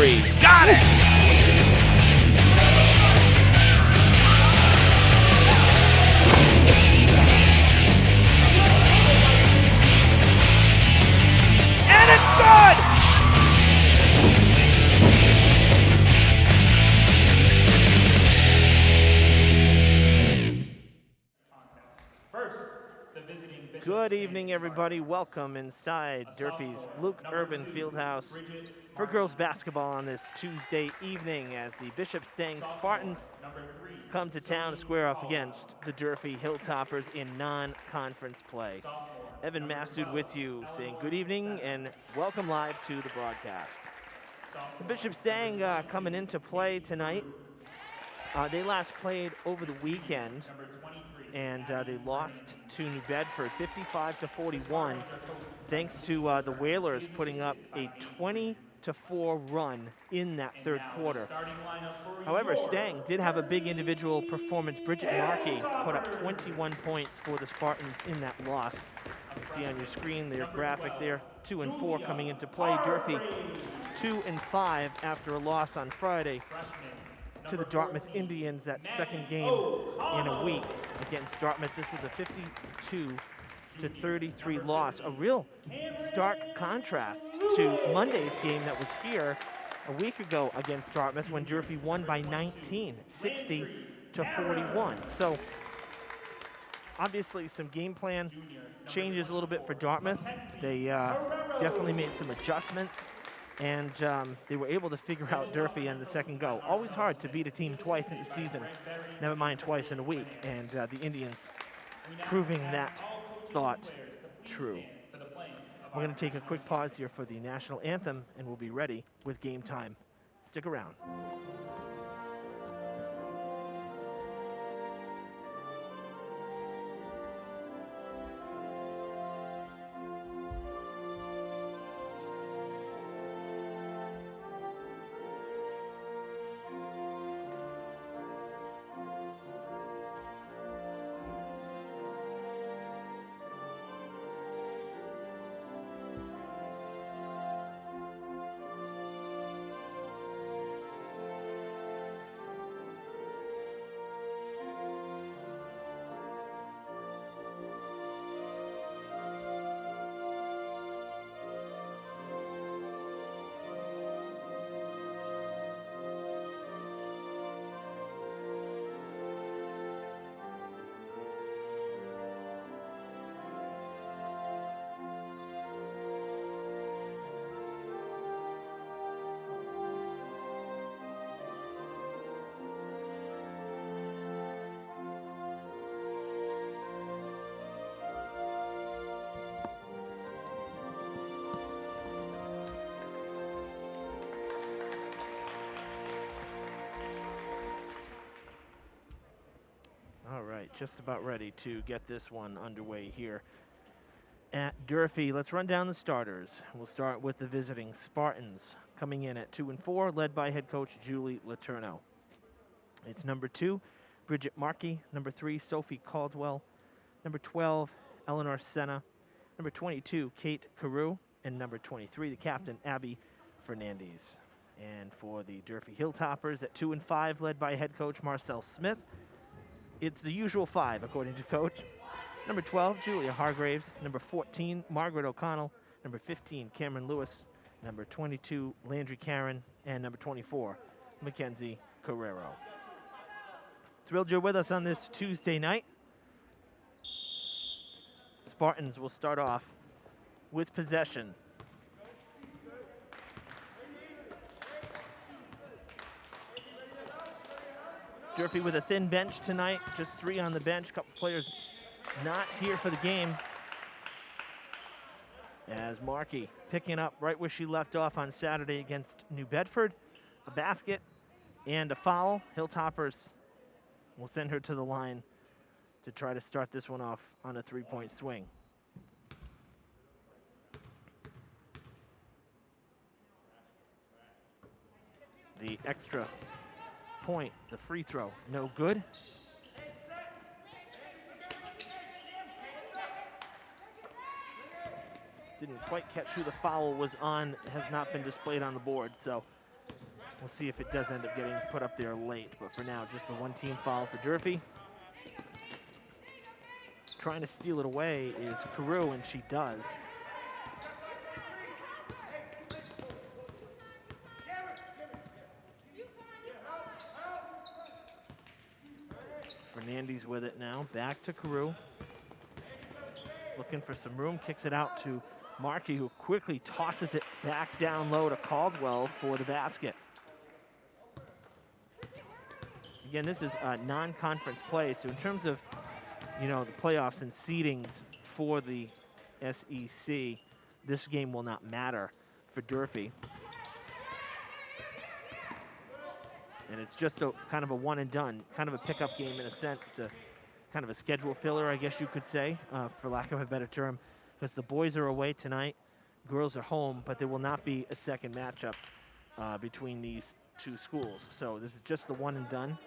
three. Got it! And it's good! Good evening, everybody. Welcome inside Durfee's Luke Urban Fieldhouse for girls basketball on this Tuesday evening as the Bishop Stang Spartans come to town to square off against the Durfee Hilltoppers in non-conference play. Evan Massoud with you saying good evening and welcome live to the broadcast. So Bishop Stang coming into play tonight. They last played over the weekend, and they lost to New Bedford 55-41, thanks to the Whalers putting up a 20-4 run in that third quarter. However, Stang did have a big individual performance. Bridget Markey put up 21 points for the Spartans in that loss. You see on your screen their graphic there, 2-4 coming into play. Durfee 2-5 after a loss on Friday to the Dartmouth Indians, that second game in a week against Dartmouth. This was a 52-33 loss. A real stark contrast to Monday's game that was here a week ago against Dartmouth when Durfee won by 19, 60-41. So obviously some game plan changes a little bit for Dartmouth. They definitely made some adjustments, and they were able to figure out Durfee in the second go. Always hard to beat a team twice in a season, never mind twice in a week, and the Indians proving that thought true. We're going to take a quick pause here for the national anthem, and we'll be ready with game time. Stick around. All right, just about ready to get this one underway here at Durfee. Let's run down the starters. We'll start with the visiting Spartans, coming in at 2-4, led by head coach Julie Letourneau. It's number 2, Bridget Markey. Number 3, Sophie Caldwell. Number 12, Eleanor Senna. Number 22, Kate Carew. And number 23, the captain, Abby Fernandez. And for the Durfee Hilltoppers at 2-5, led by head coach Marcel Smith, it's the usual 5, according to coach. Number 12, Julia Hargraves. Number 14, Margaret O'Connell. Number 15, Cameron Lewis. Number 22, Landry Karen. And number 24, Mackenzie Carrero. Thrilled you're with us on this Tuesday night. Spartans will start off with possession. Durfee with a thin bench tonight, just 3 on the bench, a couple players not here for the game. As Markey picking up right where she left off on Saturday against New Bedford, a basket and a foul. Hilltoppers will send her to the line to try to start this one off on a 3-point swing. The extra point, the free throw, no good. Didn't quite catch who the foul was on, has not been displayed on the board, so We'll see if it does end up getting put up there late, but for now, just the one team foul for Durfee. Trying to steal it away is Carew, and she does. Fernandez with it now, back to Carew. Looking for some room, kicks it out to Markey, who quickly tosses it back down low to Caldwell for the basket. Again, this is a non-conference play, so in terms of, you know, the playoffs and seedings for the SEC, this game will not matter for Durfee. And it's just a kind of a one and done, kind of a pickup game in a sense, to kind of a schedule filler, I guess you could say, for lack of a better term, because the boys are away tonight, girls are home, but there will not be a second matchup between these two schools. So this is just the one and done.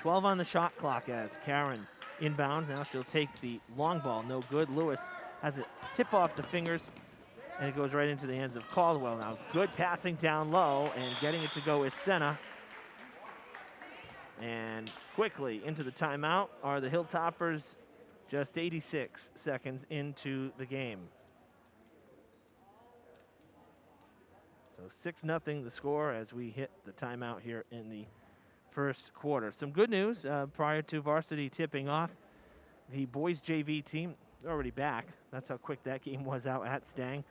12 on the shot clock as Karen inbounds. Now she'll take the long ball, no good. Lewis has it tip off the fingers, and it goes right into the hands of Caldwell. Now good passing down low, and getting it to go is Senna. And quickly into the timeout are the Hilltoppers, just 86 seconds into the game. So 6-0 the score as we hit the timeout here in the first quarter. Some good news prior to varsity tipping off. The boys JV team already back. That's how quick that game was out at Stang.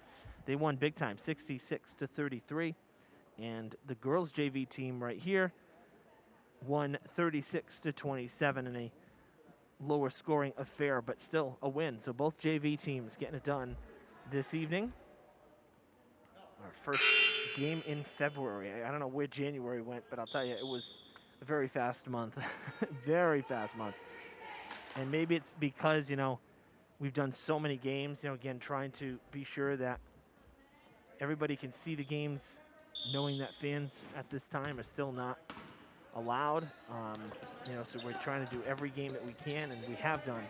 They won big time, 66-33. And the girls JV team right here won 36-27 in a lower scoring affair, but still a win. So both JV teams getting it done this evening. Our first game in February. I don't know where January went, but I'll tell you, it was a very fast month. Very fast month. And maybe it's because, you know, we've done so many games, you know, again, trying to be sure that everybody can see the games, knowing that fans at this time are still not allowed. You know, so we're trying to do every game that we can, and we have done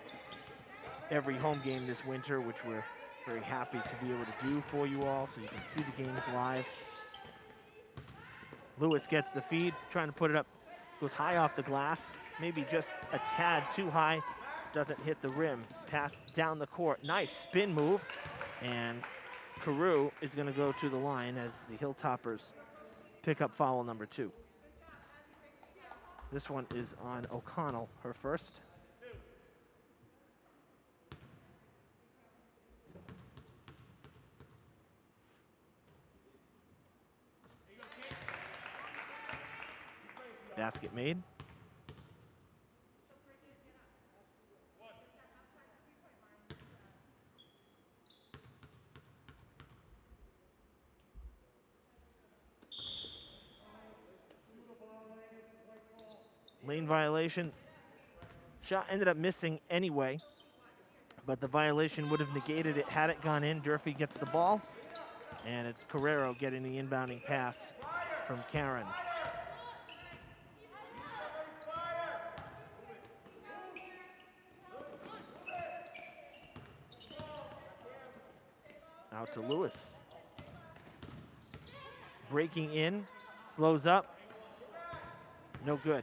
every home game this winter, which we're very happy to be able to do for you all, so you can see the games live. Lewis gets the feed, trying to put it up, goes high off the glass, maybe just a tad too high, doesn't hit the rim. Pass down the court, nice spin move, and Carew is going to go to the line as the Hilltoppers pick up foul number 2. This one is on O'Connell, her first. Basket made. Lane violation. Shot ended up missing anyway, but the violation would have negated it had it gone in. Durfee gets the ball, and it's Carrero getting the inbounding pass from Karen. Out to Lewis. Breaking in, slows up, no good.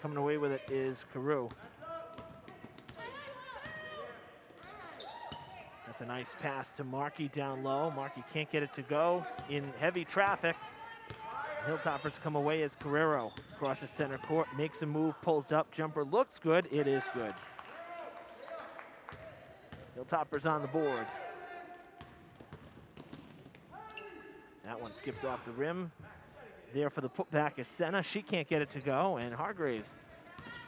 Coming away with it is Carew. That's a nice pass to Markey down low. Markey can't get it to go in heavy traffic. Hilltoppers come away as Carrero crosses center court, makes a move, pulls up, jumper looks good. It is good. Hilltoppers on the board. That one skips off the rim. There for the putback is Senna. She can't get it to go, and Hargraves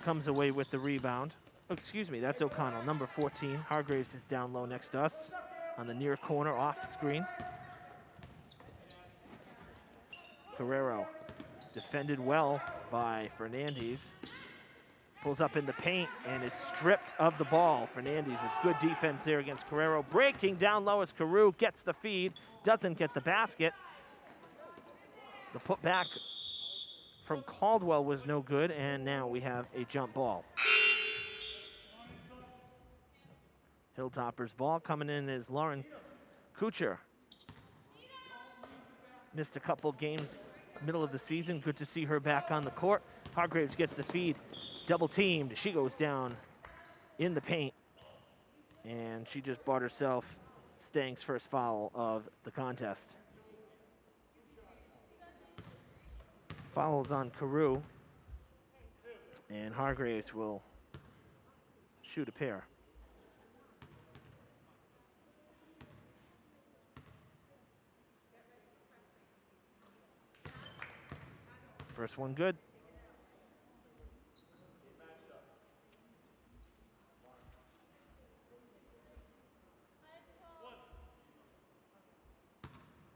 comes away with the rebound. Oh, excuse me, that's O'Connell, number 14. Hargraves is down low next to us on the near corner off screen. Carrero defended well by Fernandez. Pulls up in the paint and is stripped of the ball. Fernandez with good defense there against Carrero. Breaking down low as Carew gets the feed, doesn't get the basket. The putback from Caldwell was no good, and now we have a jump ball. Hilltoppers ball coming in is Lauren Kuchar. Missed a couple games middle of the season. Good to see her back on the court. Hargraves gets the feed, double teamed. She goes down in the paint, and she just bought herself Stang's first foul of the contest. Foul is on Carew, and Hargraves will shoot a pair. First one good.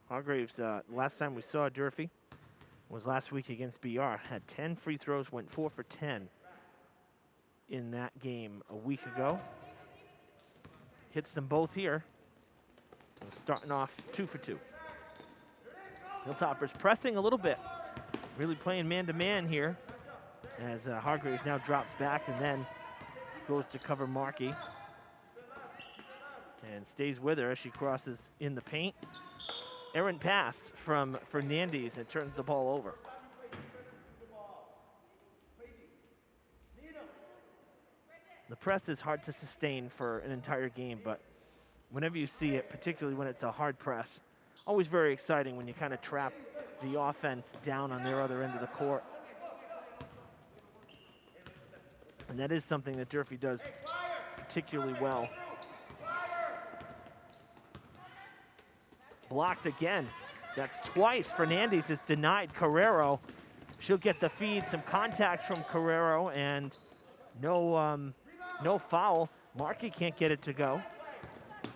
Hargraves, last time we saw Durfee was last week against BR. Had 10 free throws, went 4 for 10 in that game a week ago. Hits them both here. So starting off 2 for 2. Hilltoppers pressing a little bit. Really playing man-to-man here as Hargraves now drops back and then goes to cover Markey. And stays with her as she crosses in the paint. Errant pass from Fernandez and turns the ball over. The press is hard to sustain for an entire game, but whenever you see it, particularly when it's a hard press, always very exciting when you kind of trap the offense down on their other end of the court. And that is something that Durfee does particularly well. Blocked again. That's twice. Fernandez is denied Carrero. She'll get the feed, some contact from Carrero, and no foul. Markey can't get it to go.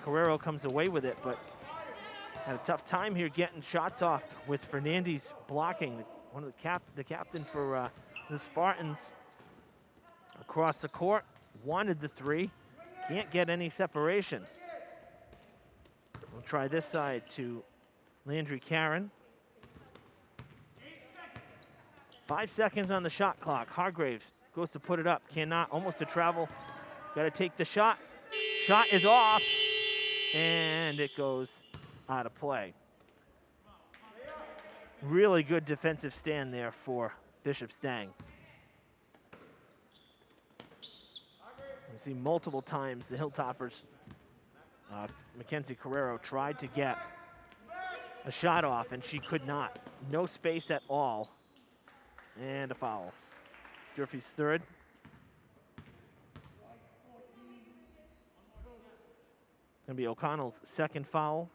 Carrero comes away with it, but had a tough time here getting shots off with Fernandez blocking. One of the captain for the Spartans across the court, wanted the three, can't get any separation. We'll try this side to Landry Karen. 5 seconds on the shot clock. Hargraves goes to put it up, cannot, almost a travel. Got to take the shot. Shot is off, and it goes out of play. Really good defensive stand there for Bishop Stang. You see multiple times the Hilltoppers, Mackenzie Carrero tried to get a shot off, and she could not. No space at all, and a foul. Durfee's third. Gonna be O'Connell's second foul.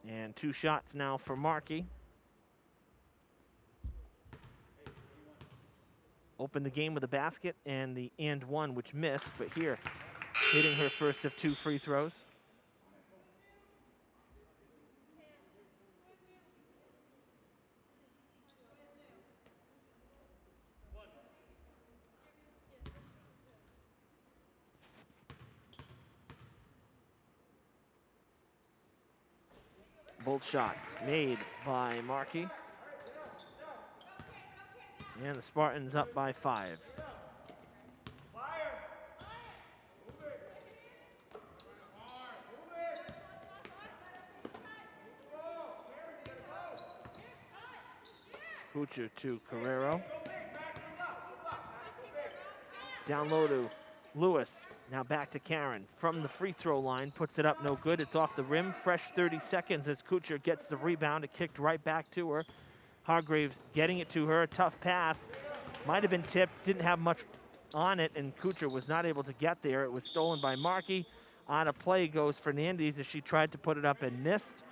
And 2 shots now for Markey. Opened the game with a basket and the and one, which missed, but here, hitting her first of 2 free throws. Both shots made by Markey. And the Spartans up by 5. Kuchar to Carrero. Down low to Lewis. Now back to Karen. From the free throw line, puts it up, no good. It's off the rim. Fresh 30 seconds as Kuchar gets the rebound. It kicked right back to her. Hargraves getting it to her. Tough pass. Might have been tipped. Didn't have much on it, and Kuchar was not able to get there. It was stolen by Markey. On a play goes Fernandez as she tried to put it up and missed.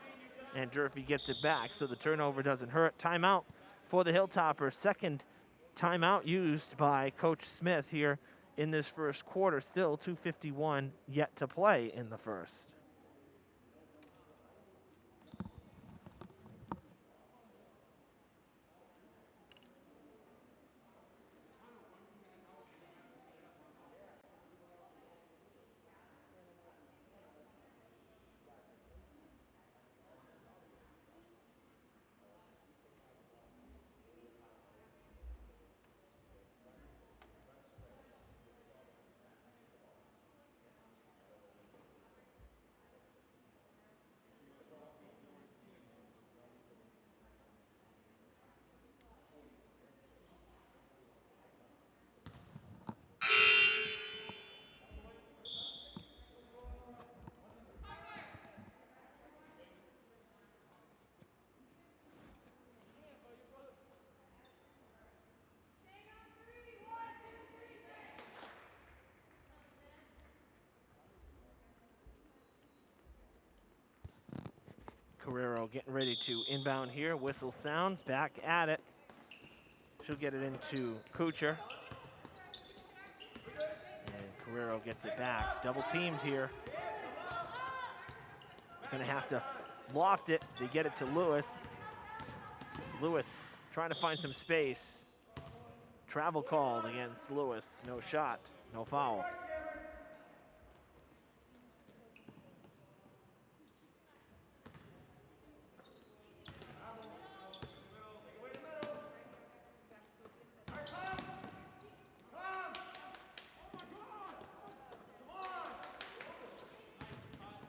And Durfee gets it back, so the turnover doesn't hurt. Timeout for the Hilltoppers. Second timeout used by Coach Smith here in this first quarter. Still 2:51 yet to play in the first. Carrero getting ready to inbound here. Whistle sounds, back at it. She'll get it into Kuchar. And Carrero gets it back. Double teamed here. Gonna have to loft it. They get it to Lewis. Lewis trying to find some space. Travel called against Lewis. No shot, no foul.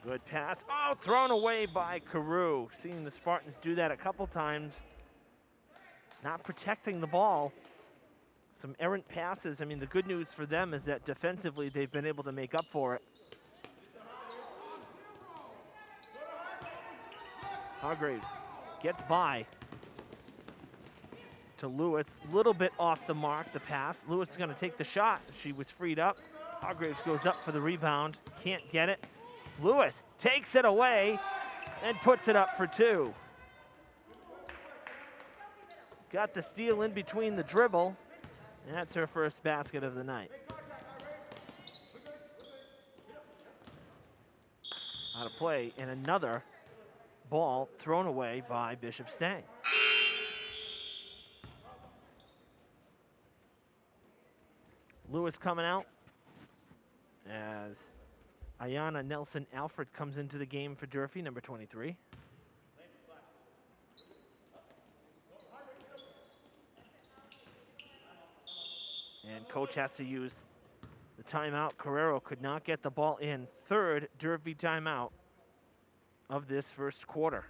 Good pass. Oh, thrown away by Carew. Seeing the Spartans do that a couple times. Not protecting the ball. Some errant passes. I mean, the good news for them is that defensively they've been able to make up for it. Hargraves gets by to Lewis. Little bit off the mark, the pass. Lewis is going to take the shot. She was freed up. Hargraves goes up for the rebound. Can't get it. Lewis takes it away and puts it up for two. Got the steal in between the dribble. And that's her first basket of the night. Out of play, and another ball thrown away by Bishop Stang. Lewis coming out as Ayana Nelson-Alfred comes into the game for Durfee, number 23. And coach has to use the timeout. Carrero could not get the ball in. Third Durfee timeout of this first quarter.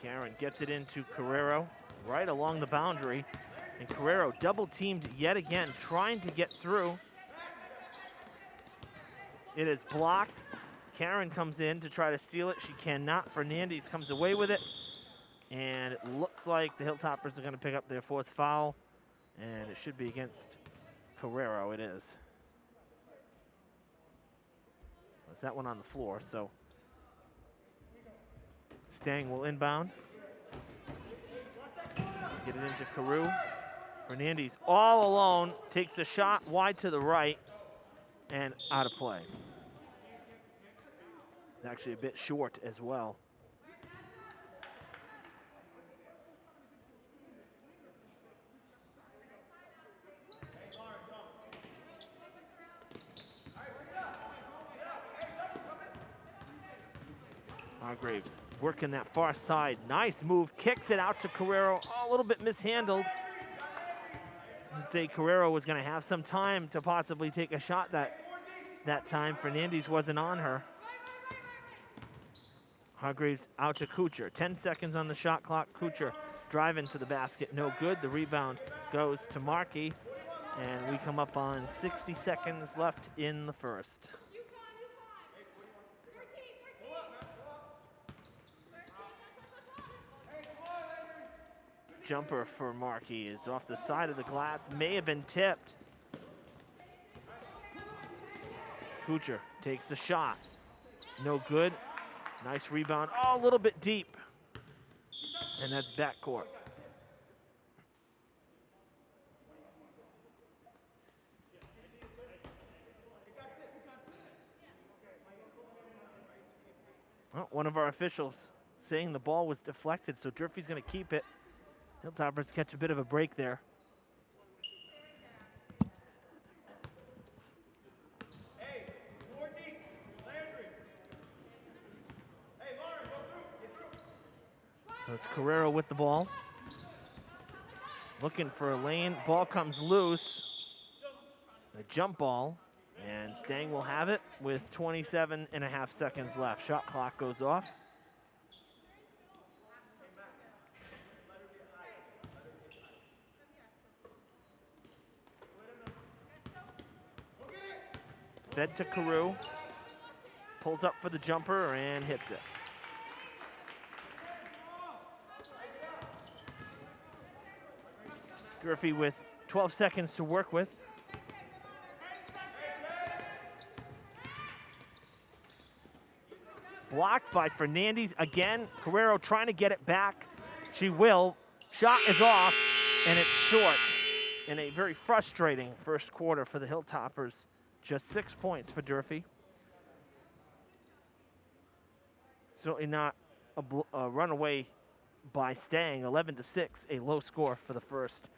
Karen gets it into Carrero right along the boundary. And Carrero double teamed yet again, trying to get through. It is blocked. Karen comes in to try to steal it. She cannot. Fernandez comes away with it. And it looks like the Hilltoppers are going to pick up their fourth foul. And it should be against Carrero. It is. There's that one on the floor, so Stang will inbound. Get it into Carew. Fernandez all alone, takes a shot wide to the right and out of play. Actually a bit short as well. Hargraves working that far side. Nice move, kicks it out to Carrero. Oh, a little bit mishandled. Say Carrero was going to have some time to possibly take a shot that time. Fernandez wasn't on her. Hargraves out to Kuchar. 10 seconds on the shot clock. Kuchar driving to the basket. No good. The rebound goes to Markey. And we come up on 60 seconds left in the first. Jumper for Markey is off the side of the glass. May have been tipped. Kuchar takes a shot. No good. Nice rebound. Oh, a little bit deep. And that's backcourt. Well, one of our officials saying the ball was deflected, so Durfee's going to keep it. Hilltoppers catch a bit of a break there. Hey, more deep. Landry. Hey, Lauren, go through. Get through. So it's Carrero with the ball. Looking for a lane. Ball comes loose. A jump ball. And Stang will have it with 27.5 seconds left. Shot clock goes off. Fed to Carew. Pulls up for the jumper and hits it. Durfee with 12 seconds to work with. Blocked by Fernandez again. Carrero trying to get it back. She will. Shot is off, and it's short. In a very frustrating first quarter for the Hilltoppers. Just 6 points for Durfee. Certainly not a runaway by Stang, 11-6, a low score for the first.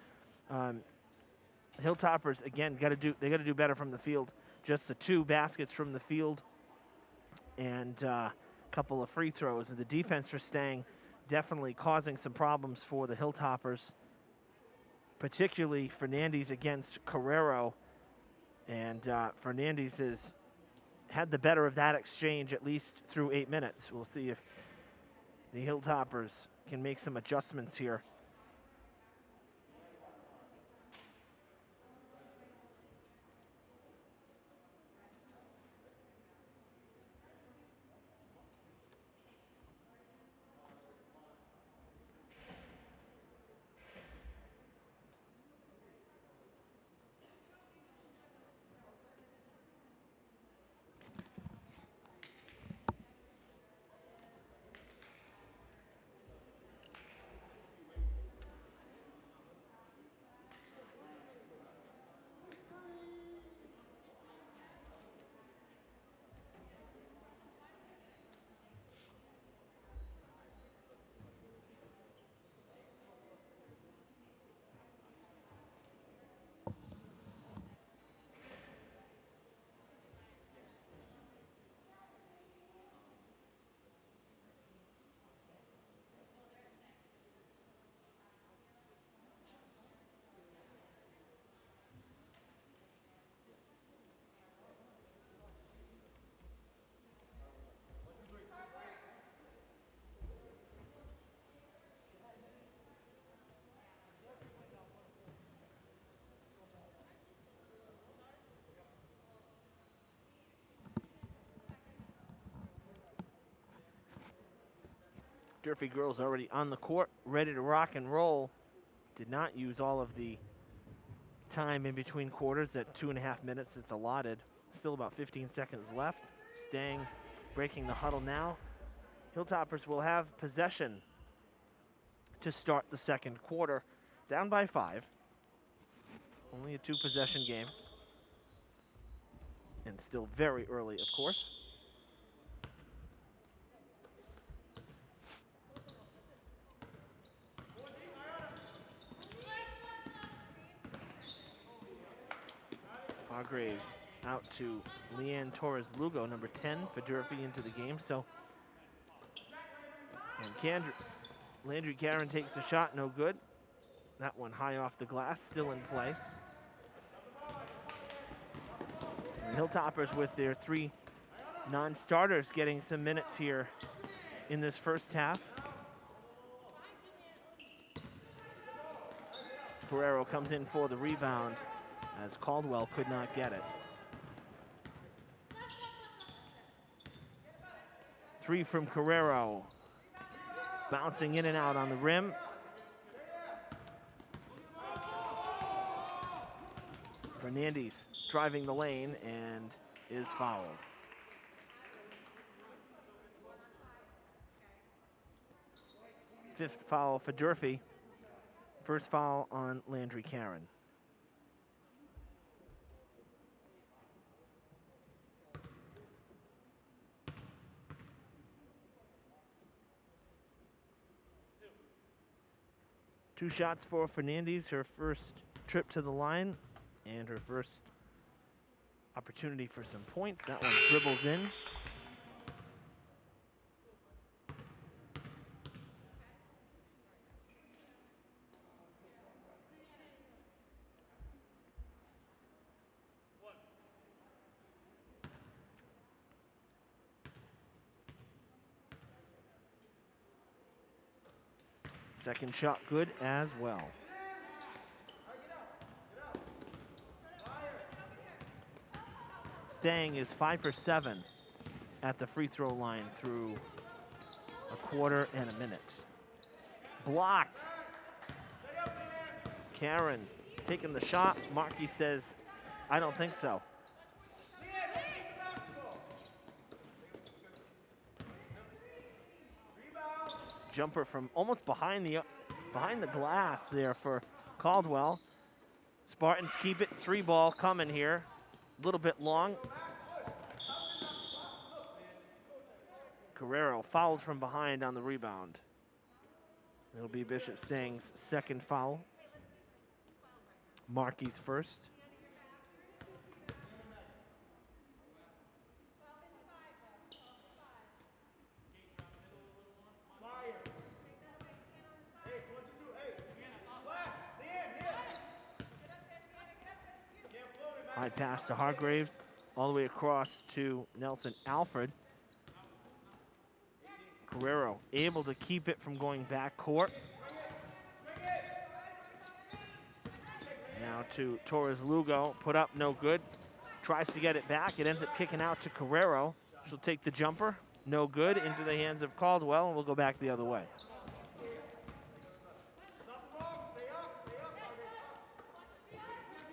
Hilltoppers again they got to do better from the field. Just the 2 baskets from the field, and a couple of free throws. The defense for Stang definitely causing some problems for the Hilltoppers, particularly Fernandez against Carrero, and Fernandez has had the better of that exchange at least through 8 minutes. We'll see if the Hilltoppers can make some adjustments here. Durfee girls already on the court, ready to rock and roll. Did not use all of the time in between quarters at 2.5 minutes it's allotted. Still about 15 seconds left. Stang breaking the huddle now. Hilltoppers will have possession to start the second quarter. Down by 5. Only a 2-possession game. And still very early, of course. Hargraves out to Leanne Torres-Lugo, number 10 for Durfee into the game. So, and Landry Karen takes a shot, no good. That one high off the glass, still in play. And Hilltoppers with their 3 non-starters getting some minutes here in this first half. Carrero comes in for the rebound as Caldwell could not get it. 3 from Carrero. Bouncing in and out on the rim. Fernandez driving the lane and is fouled. Fifth foul for Durfee. First foul on Landry Karen. 2 shots for Fernandez, her first trip to the line and her first opportunity for some points. That one dribbles in. Second shot good as well. Stang is 5 for 7 at the free throw line through a quarter and a minute. Blocked. Karen taking the shot. Markey says, I don't think so. Jumper from almost behind the glass there for Caldwell. Spartans keep it. 3 ball coming here. A little bit long. Carrero fouled from behind on the rebound. It'll be Bishop Stang's second foul. Markey's first. High pass to Hargraves, all the way across to Nelson Alfred. Carrero able to keep it from going back court. Now to Torres Lugo, put up, no good. Tries to get it back, it ends up kicking out to Carrero. She'll take the jumper, no good, into the hands of Caldwell, and we'll go back the other way.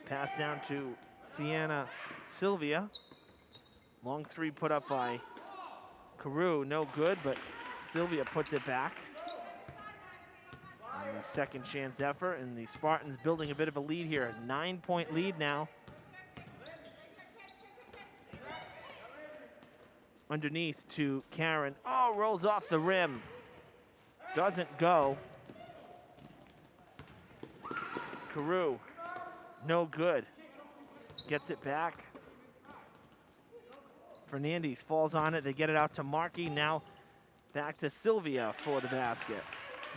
Pass down to Sienna Sylvia. Long 3 put up by Carew, no good, but Sylvia puts it back. On the second chance effort, and the Spartans building a bit of a lead here. 9-point lead now. Underneath to Karen. Oh, rolls off the rim. Doesn't go. Carew, no good. Gets it back. Fernandez falls on it. They get it out to Markey. Now back to Sylvia for the basket.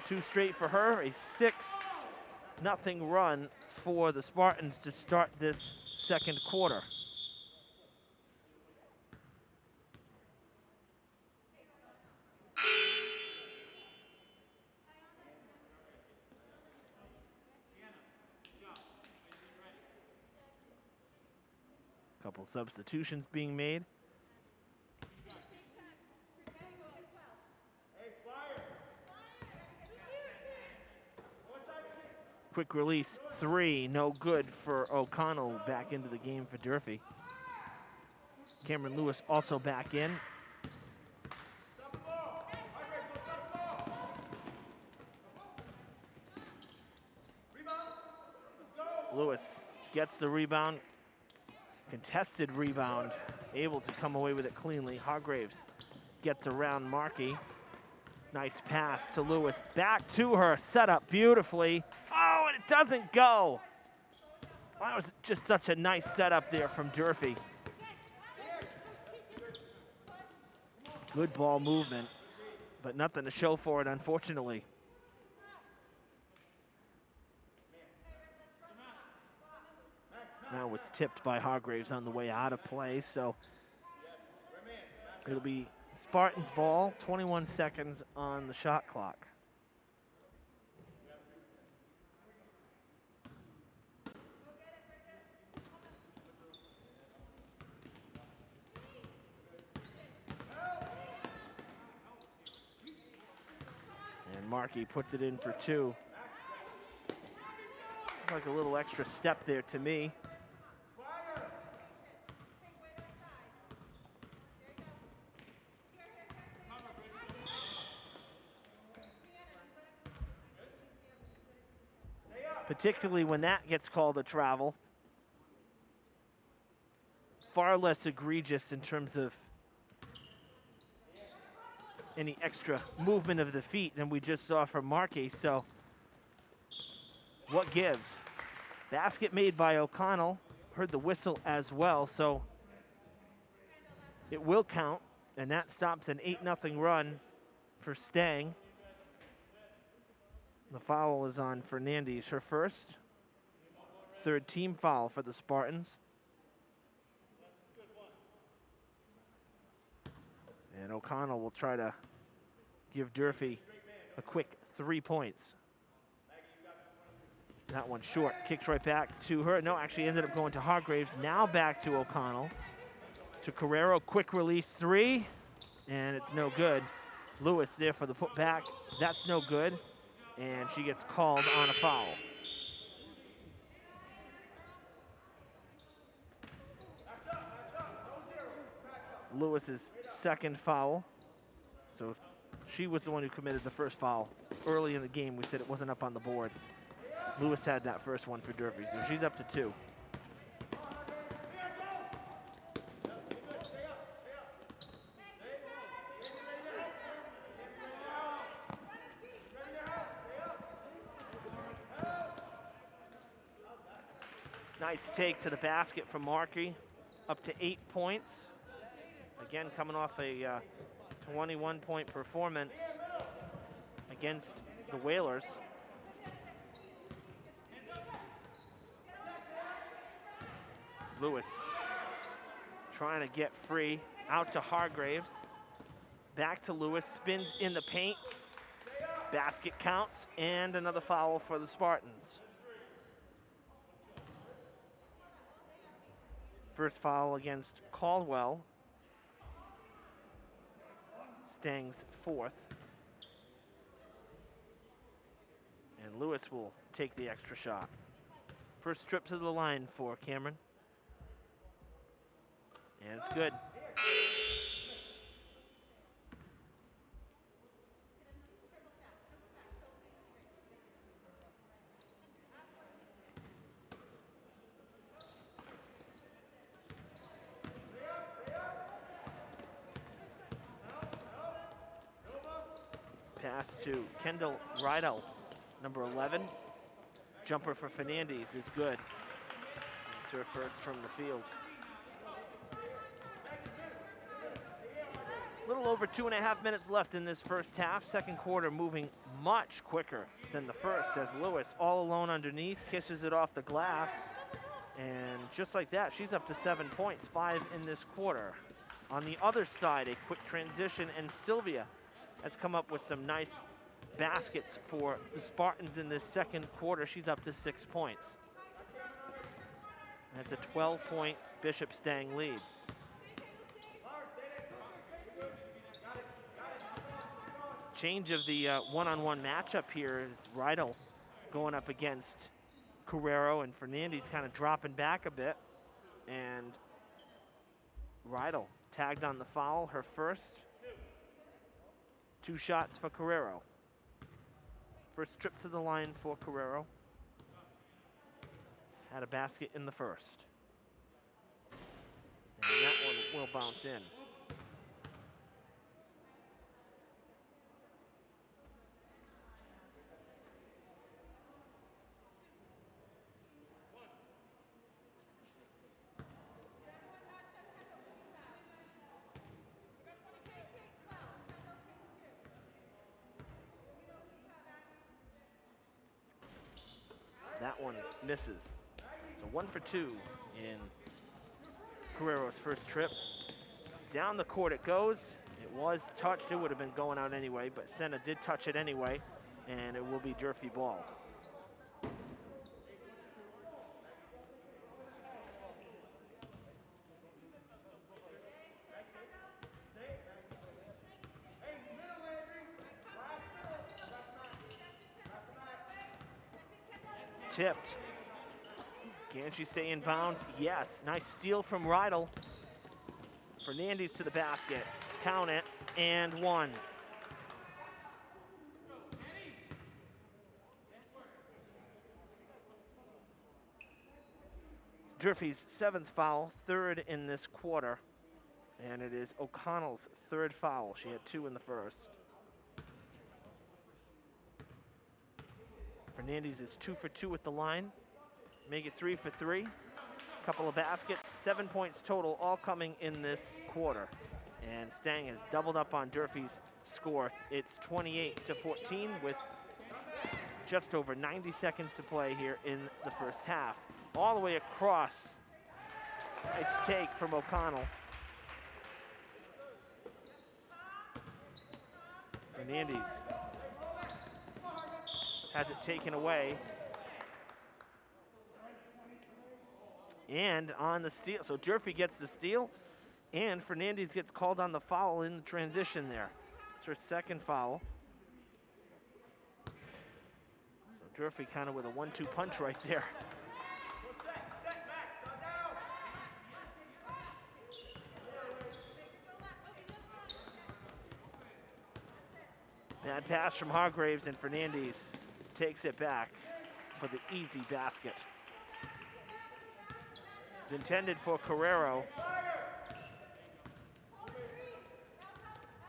2 straight for her. A 6-0 run for the Spartans to start this second quarter. Couple substitutions being made. Quick release 3, no good for O'Connell, back into the game for Durfee. Cameron Lewis also back in. Lewis gets the rebound. Contested rebound, able to come away with it cleanly. Hargraves gets around Markey. Nice pass to Lewis, back to her, set up beautifully. Oh, and it doesn't go. That was just such a nice setup there from Durfee. Good ball movement, but nothing to show for it, unfortunately. Now was tipped by Hargraves on the way out of play, so it'll be Spartans ball, 21 seconds on the shot clock. And Markey puts it in for 2. Looks like a little extra step there to me. Particularly when that gets called a travel. Far less egregious in terms of any extra movement of the feet than we just saw from Markey. So what gives? Basket made by O'Connell. Heard the whistle as well, so it will count, and that stops an 8-0 run for Stang. The foul is on Fernandez, her first. Third team foul for the Spartans. And O'Connell will try to give Durfee a quick 3 points. That one short, kicks right back to her. No, actually ended up going to Hargraves. Now back to O'Connell. To Carrero, quick release three, and it's no good. Lewis there for the putback. That's no good, and she gets called on a foul. Lewis's second foul. So she was the one who committed the first foul. Early in the game, we said it wasn't up on the board. Lewis had that first one for Durfee, so she's up to 2. Nice take to the basket from Markey, up to 8 points. Again, coming off a 21-point performance against the Whalers. Lewis trying to get free, out to Hargraves. Back to Lewis, spins in the paint. Basket counts, and another foul for the Spartans. First foul against Caldwell. Stang's fourth. And Lewis will take the extra shot. First trip to the line for Cameron. And it's good. Pass to Kendall Rydell, number 11. Jumper for Fernandez is good. It's her first from the field. A little over 2.5 minutes left in this first half. Second quarter moving much quicker than the first as Lewis all alone underneath, kisses it off the glass. And just like that, she's up to 7 points, 5 in this quarter. On the other side, a quick transition, and Sylvia has come up with some nice baskets for the Spartans in this second quarter. She's up to 6 points. That's a 12-point Bishop Stang lead. Change of the one-on-one matchup here is Rydell going up against Carrero, and Fernandez kind of dropping back a bit. And Rydell tagged on the foul, her first. 2 shots for Carrero. First trip to the line for Carrero. Had a basket in the first. And that one will bounce in. That one misses. So 1 for 2 in Carrero's first trip. Down the court it goes. It was touched. It would have been going out anyway, but Senna did touch it anyway, and it will be Durfee ball. Tipped. Can she stay in bounds? Yes. Nice steal from Rydell. Fernandez to the basket. Count it. And 1. Durfee's 7th foul, 3rd in this quarter. And it is O'Connell's 3rd foul. She had 2 in the first. Fernandez is 2 for 2 at the line. Make it 3 for 3. Couple of baskets, 7 points total, all coming in this quarter. And Stang has doubled up on Durfee's score. It's 28-14 with just over 90 seconds to play here in the first half. All the way across. Nice take from O'Connell. Fernandez has it taken away. And on the steal, so Durfee gets the steal, and Fernandez gets called on the foul in the transition there. It's her second foul. So Durfee kind of with a 1-2 punch right there. Bad pass from Hargraves, and Fernandez takes it back for the easy basket. It's intended for Carrero.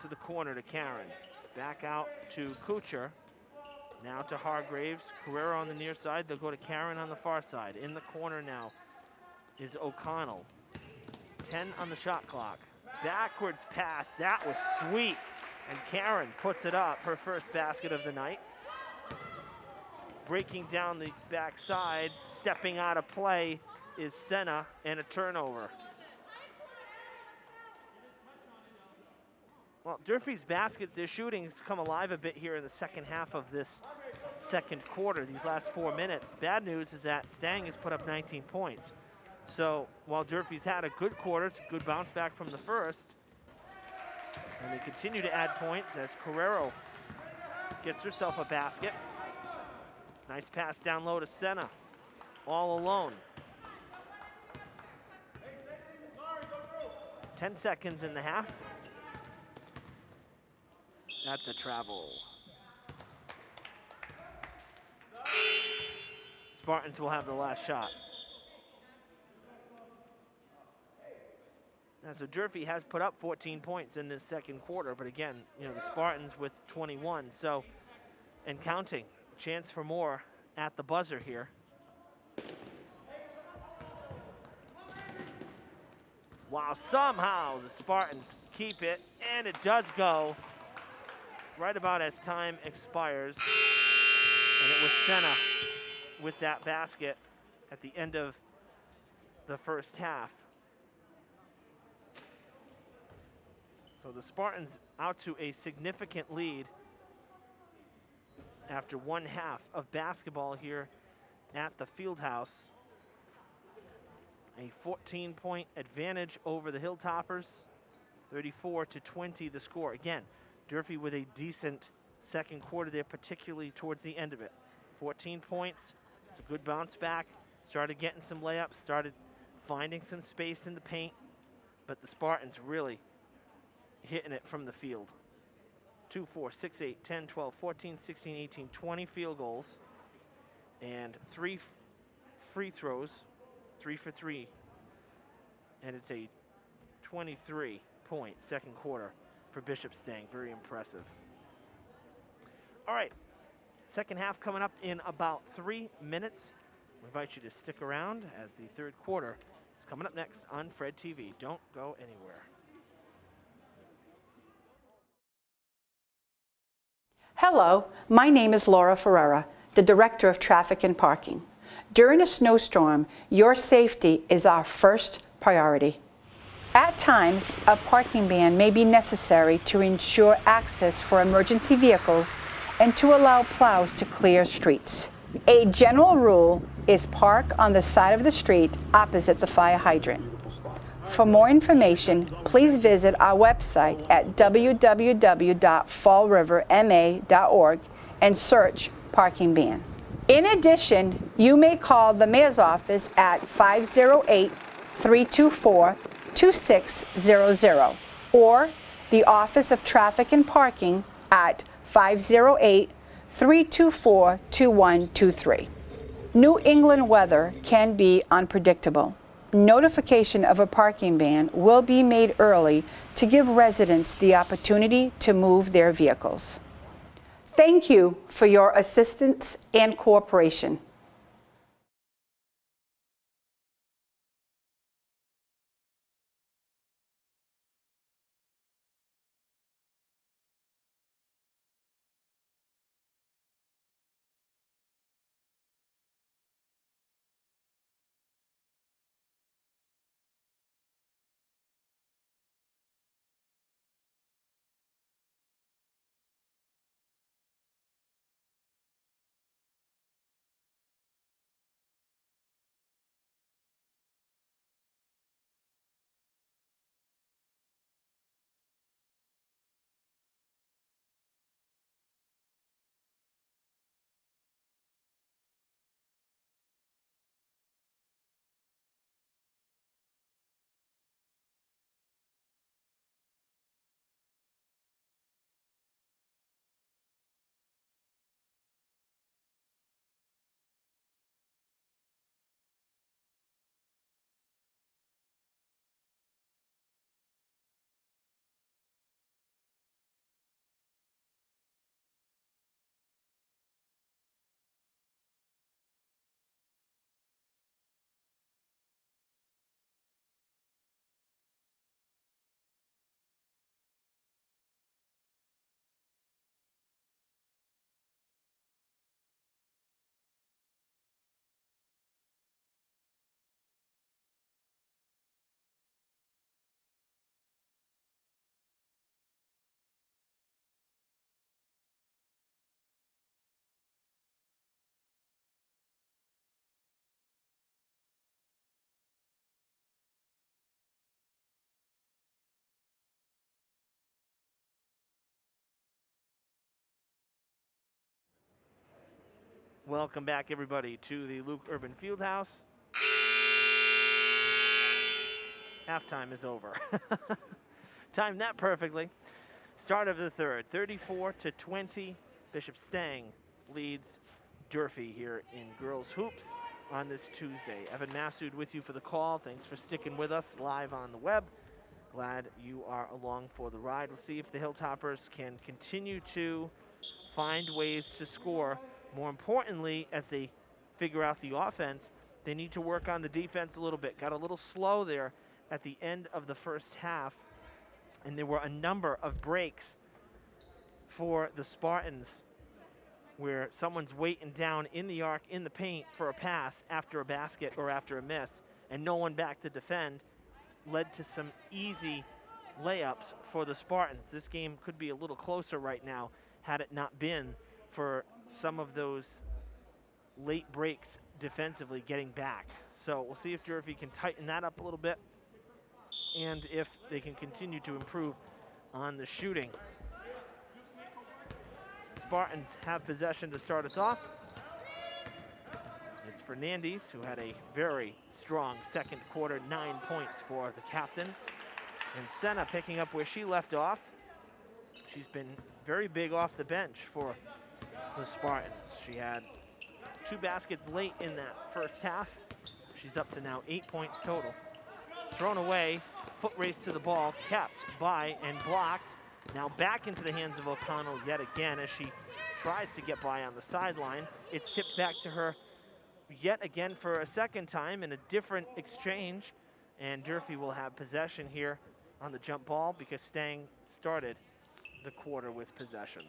To the corner to Karen. Back out to Kuchar. Now to Hargraves. Carrero on the near side. They'll go to Karen on the far side. In the corner now is O'Connell. 10 on the shot clock. Backwards pass. That was sweet. And Karen puts it up, her first basket of the night. Breaking down the backside, stepping out of play is Senna, and a turnover. Well, Durfee's baskets, their shooting has come alive a bit here in the second half of this second quarter, these last 4 minutes. Bad news is that Stang has put up 19 points. So while Durfee's had a good quarter, it's a good bounce back from the first. And they continue to add points as Carrero gets herself a basket. Nice pass down low to Senna, all alone. 10 seconds in the half. That's a travel. Spartans will have the last shot. And so Durfee has put up 14 points in this second quarter, but again, you know, the Spartans with 21, so, and counting. Chance for more at the buzzer here. Wow, somehow the Spartans keep it, and it does go right about as time expires. And it was Senna with that basket at the end of the first half. So the Spartans out to a significant lead after one half of basketball here at the Fieldhouse. A 14-point advantage over the Hilltoppers, 34-20 the score. Again, Durfee with a decent second quarter there, particularly towards the end of it. 14 points, it's a good bounce back. Started getting some layups, started finding some space in the paint, but the Spartans really hitting it from the field. 2, 4, 6, 8, 10, 12, 14, 16, 18, 20 field goals, and 3 free throws, 3 for 3. And it's a 23-point second quarter for Bishop Stang. Very impressive. All right, second half coming up in about 3 minutes. We invite you to stick around as the third quarter is coming up next on Fred TV. Don't go anywhere. Hello, my name is Laura Ferreira, the Director of Traffic and Parking. During a snowstorm, your safety is our first priority. At times, a parking ban may be necessary to ensure access for emergency vehicles and to allow plows to clear streets. A general rule is park on the side of the street opposite the fire hydrant. For more information, please visit our website at www.fallriverma.org and search parking ban. In addition, you may call the Mayor's office at 508-324-2600 or the Office of Traffic and Parking at 508-324-2123. New England weather can be unpredictable. Notification of a parking ban will be made early to give residents the opportunity to move their vehicles. Thank you for your assistance and cooperation. Welcome back, everybody, to the Luke Urban Fieldhouse. Halftime is over. Timed that perfectly. Start of the third, 34-20. Bishop Stang leads Durfee here in girls hoops on this Tuesday. Evan Massoud with you for the call. Thanks for sticking with us live on the web. Glad you are along for the ride. We'll see if the Hilltoppers can continue to find ways to score. More importantly, as they figure out the offense, they need to work on the defense a little bit. Got a little slow there at the end of the first half, and there were a number of breaks for the Spartans where someone's waiting down in the arc, in the paint for a pass after a basket or after a miss, and no one back to defend, led to some easy layups for the Spartans. This game could be a little closer right now had it not been for some of those late breaks defensively getting back. So we'll see if Durfee can tighten that up a little bit and if they can continue to improve on the shooting. Spartans have possession to start us off. It's Fernandez, who had a very strong second quarter, 9 points for the captain. And Senna picking up where she left off. She's been very big off the bench for the Spartans. She had 2 baskets late in that first half. She's up to now 8 points total. Thrown away, foot race to the ball, kept by and blocked. Now back into the hands of O'Connell yet again as she tries to get by on the sideline. It's tipped back to her yet again for a second time in a different exchange. And Durfee will have possession here on the jump ball because Stang started the quarter with possession.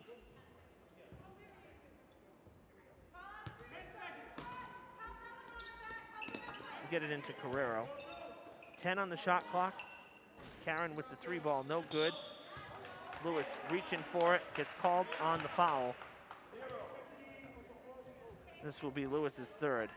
Get it into Carrero. 10 on the shot clock. Karen with the 3 ball, no good. Lewis reaching for it, gets called on the foul. This will be Lewis's third.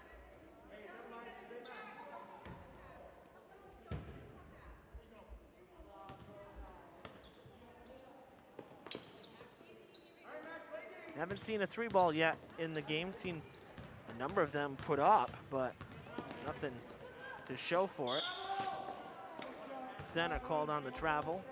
Haven't seen a 3 ball yet in the game. Seen a number of them put up, but nothing to show for it. Senna called on the travel.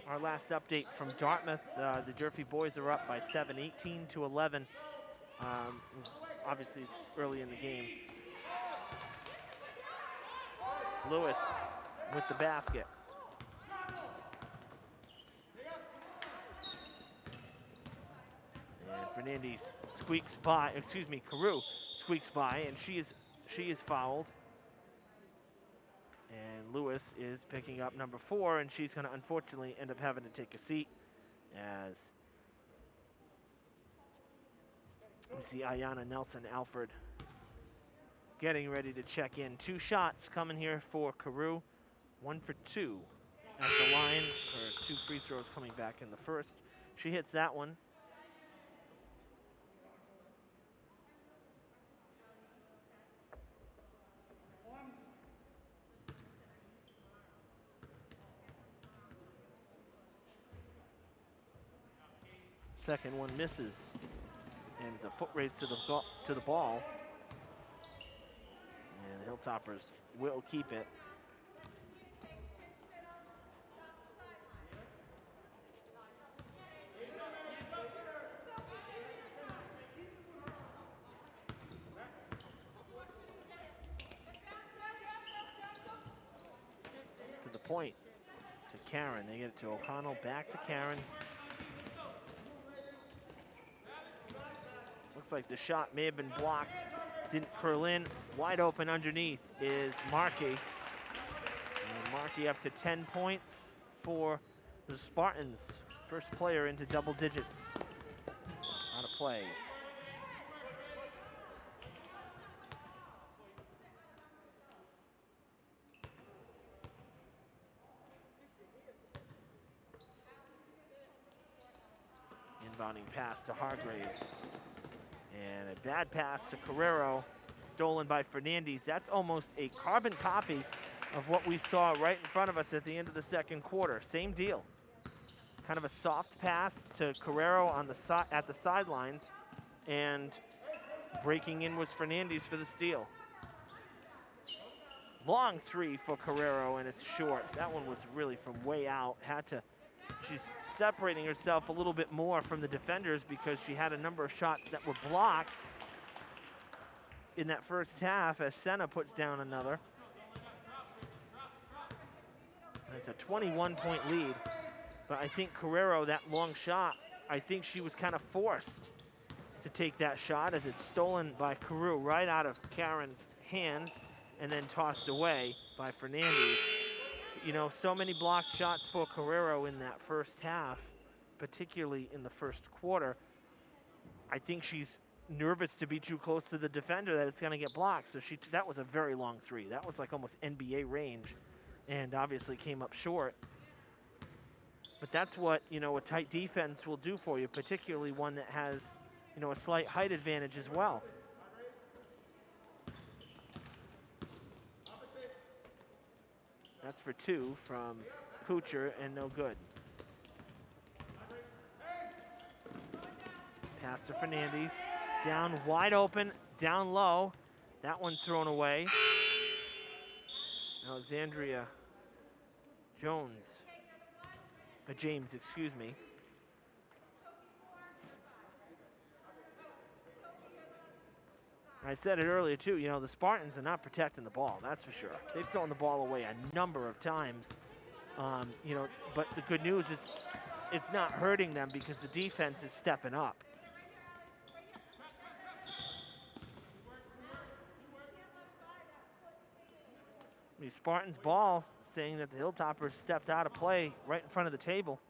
Our last update from Dartmouth, the Durfee boys are up by 7, 18-11. obviously it's early in the game. Lewis with the basket. And Fernandez squeaks by, excuse me, Carew squeaks by, and she is fouled. And Lewis is picking up number 4, and she's going to unfortunately end up having to take a seat as we see Ayanna Nelson Alford getting ready to check in. 2 shots coming here for Carew, 1 for 2 at the line, or 2 free throws coming back in the first. She hits that one. Second one misses, and it's a foot race to the ball. And the Hilltoppers will keep it. To the point, to Karen. They get it to O'Connell, back to Karen. Looks like the shot may have been blocked, didn't curl in. Wide open underneath is Markey. And Markey up to 10 points for the Spartans. First player into double digits. Out of play. Inbounding pass to Hargraves. And a bad pass to Carrero, stolen by Fernandez. That's almost a carbon copy of what we saw right in front of us at the end of the second quarter. Same deal. Kind of a soft pass to Carrero on the at the sidelines, and breaking in was Fernandez for the steal. Long 3 for Carrero, and it's short. That one was really from way out. She's separating herself a little bit more from the defenders because she had a number of shots that were blocked in that first half as Senna puts down another. And it's a 21-point lead, but I think Carrero, that long shot, I think she was kind of forced to take that shot as it's stolen by Carew right out of Karen's hands and then tossed away by Fernandez. You know, so many blocked shots for Carrero in that first half, particularly in the first quarter. I think she's nervous to be too close to the defender that it's going to get blocked. So that was a very long 3. That was like almost NBA range, and obviously came up short. But that's what, you know, a tight defense will do for you, particularly one that has, you know, a slight height advantage as well. That's for 2 from Kuchar, and no good. Pass to Fernandez. Down wide open, down low. That one thrown away. Alexandria James, excuse me. I said it earlier too, you know, the Spartans are not protecting the ball, that's for sure. They've thrown the ball away a number of times, you know, but the good news is it's not hurting them because the defense is stepping up. The Spartans ball saying that the Hilltoppers stepped out of play right in front of the table.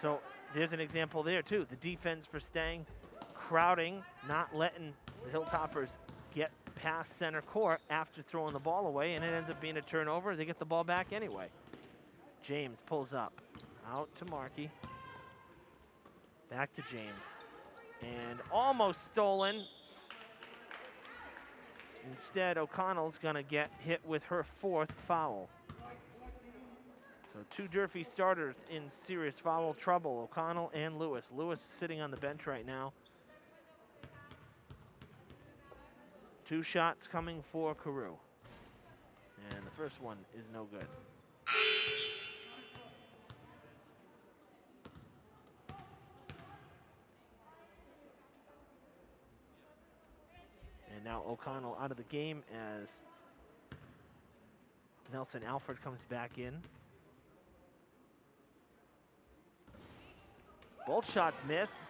So there's an example there too. The defense for Stang crowding, not letting the Hilltoppers get past center court after throwing the ball away, and it ends up being a turnover. They get the ball back anyway. James pulls up, out to Markey, back to James, and almost stolen. Instead, O'Connell's gonna get hit with her 4th foul. So 2 Durfee starters in serious foul trouble, O'Connell and Lewis. Lewis sitting on the bench right now. 2 shots coming for Carew. And the first one is no good. O'Connell out of the game as Nelson Alfred comes back in. Both shots miss,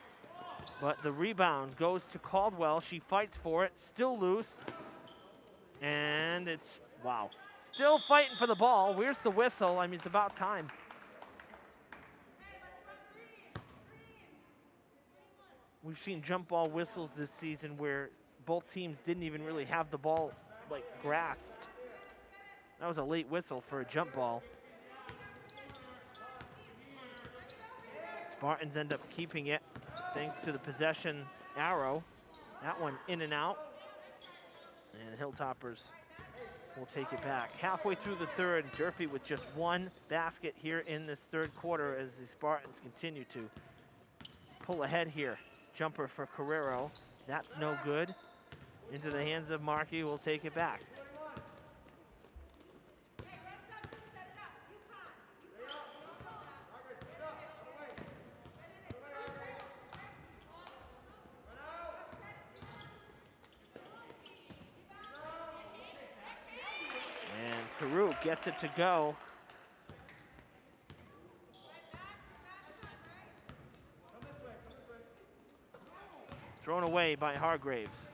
but the rebound goes to Caldwell. She fights for it, still loose. And it's, wow, still fighting for the ball. Where's the whistle? I mean, it's about time. We've seen jump ball whistles this season where both teams didn't even really have the ball, like, grasped. That was a late whistle for a jump ball. Spartans end up keeping it thanks to the possession arrow. That one in and out. And the Hilltoppers will take it back. Halfway through the third, Durfee with just one basket here in this third quarter as the Spartans continue to pull ahead here. Jumper for Carrero. That's no good. Into the hands of Markey, will take it back. And Carew gets it to go. Thrown away by Hargraves.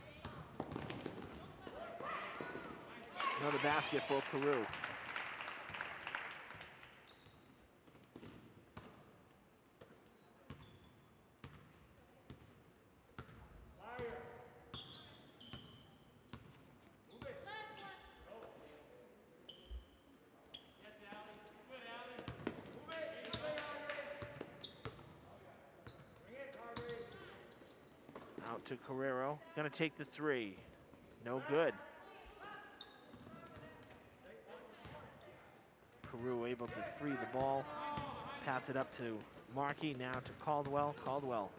Another basket for Carew. Out to Carrero, gonna take the three. No good. Carew able to free the ball, pass it up to Markey, now to Caldwell. Caldwell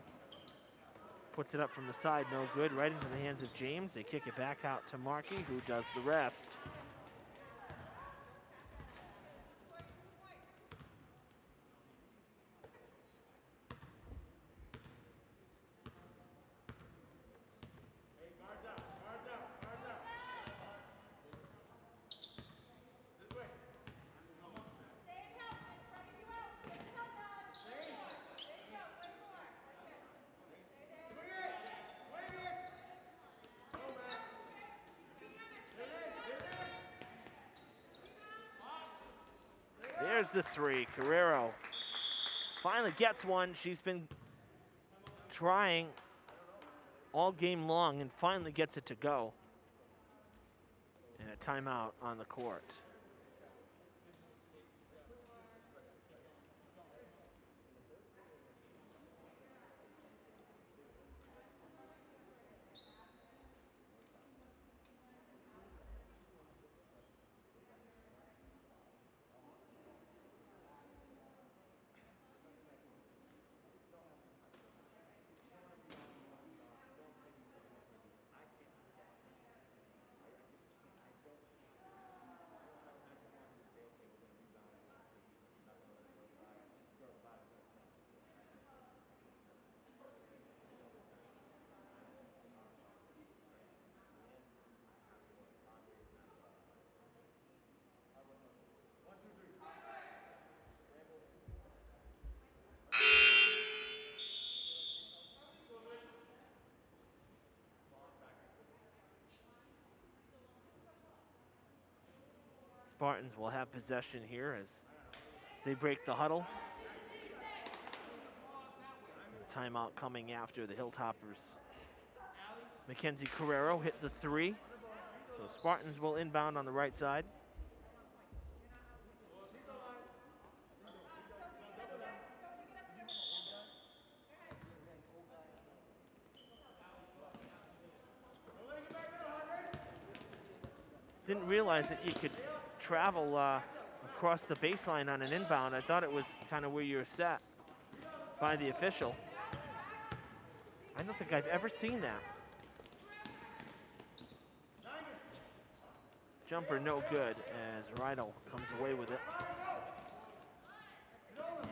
puts it up from the side, no good, right into the hands of James. They kick it back out to Markey, who does the rest. There's the three. Carrero finally gets one. She's been trying all game long and finally gets it to go. And a timeout on the court. Spartans will have possession here as they break the huddle. And the timeout coming after the Hilltoppers. Mackenzie Carrero hit the three. So Spartans will inbound on the right side. Didn't realize that you could travel across the baseline on an inbound. I thought it was kind of where you were set by the official. I don't think I've ever seen that. Jumper no good as Rydell comes away with it.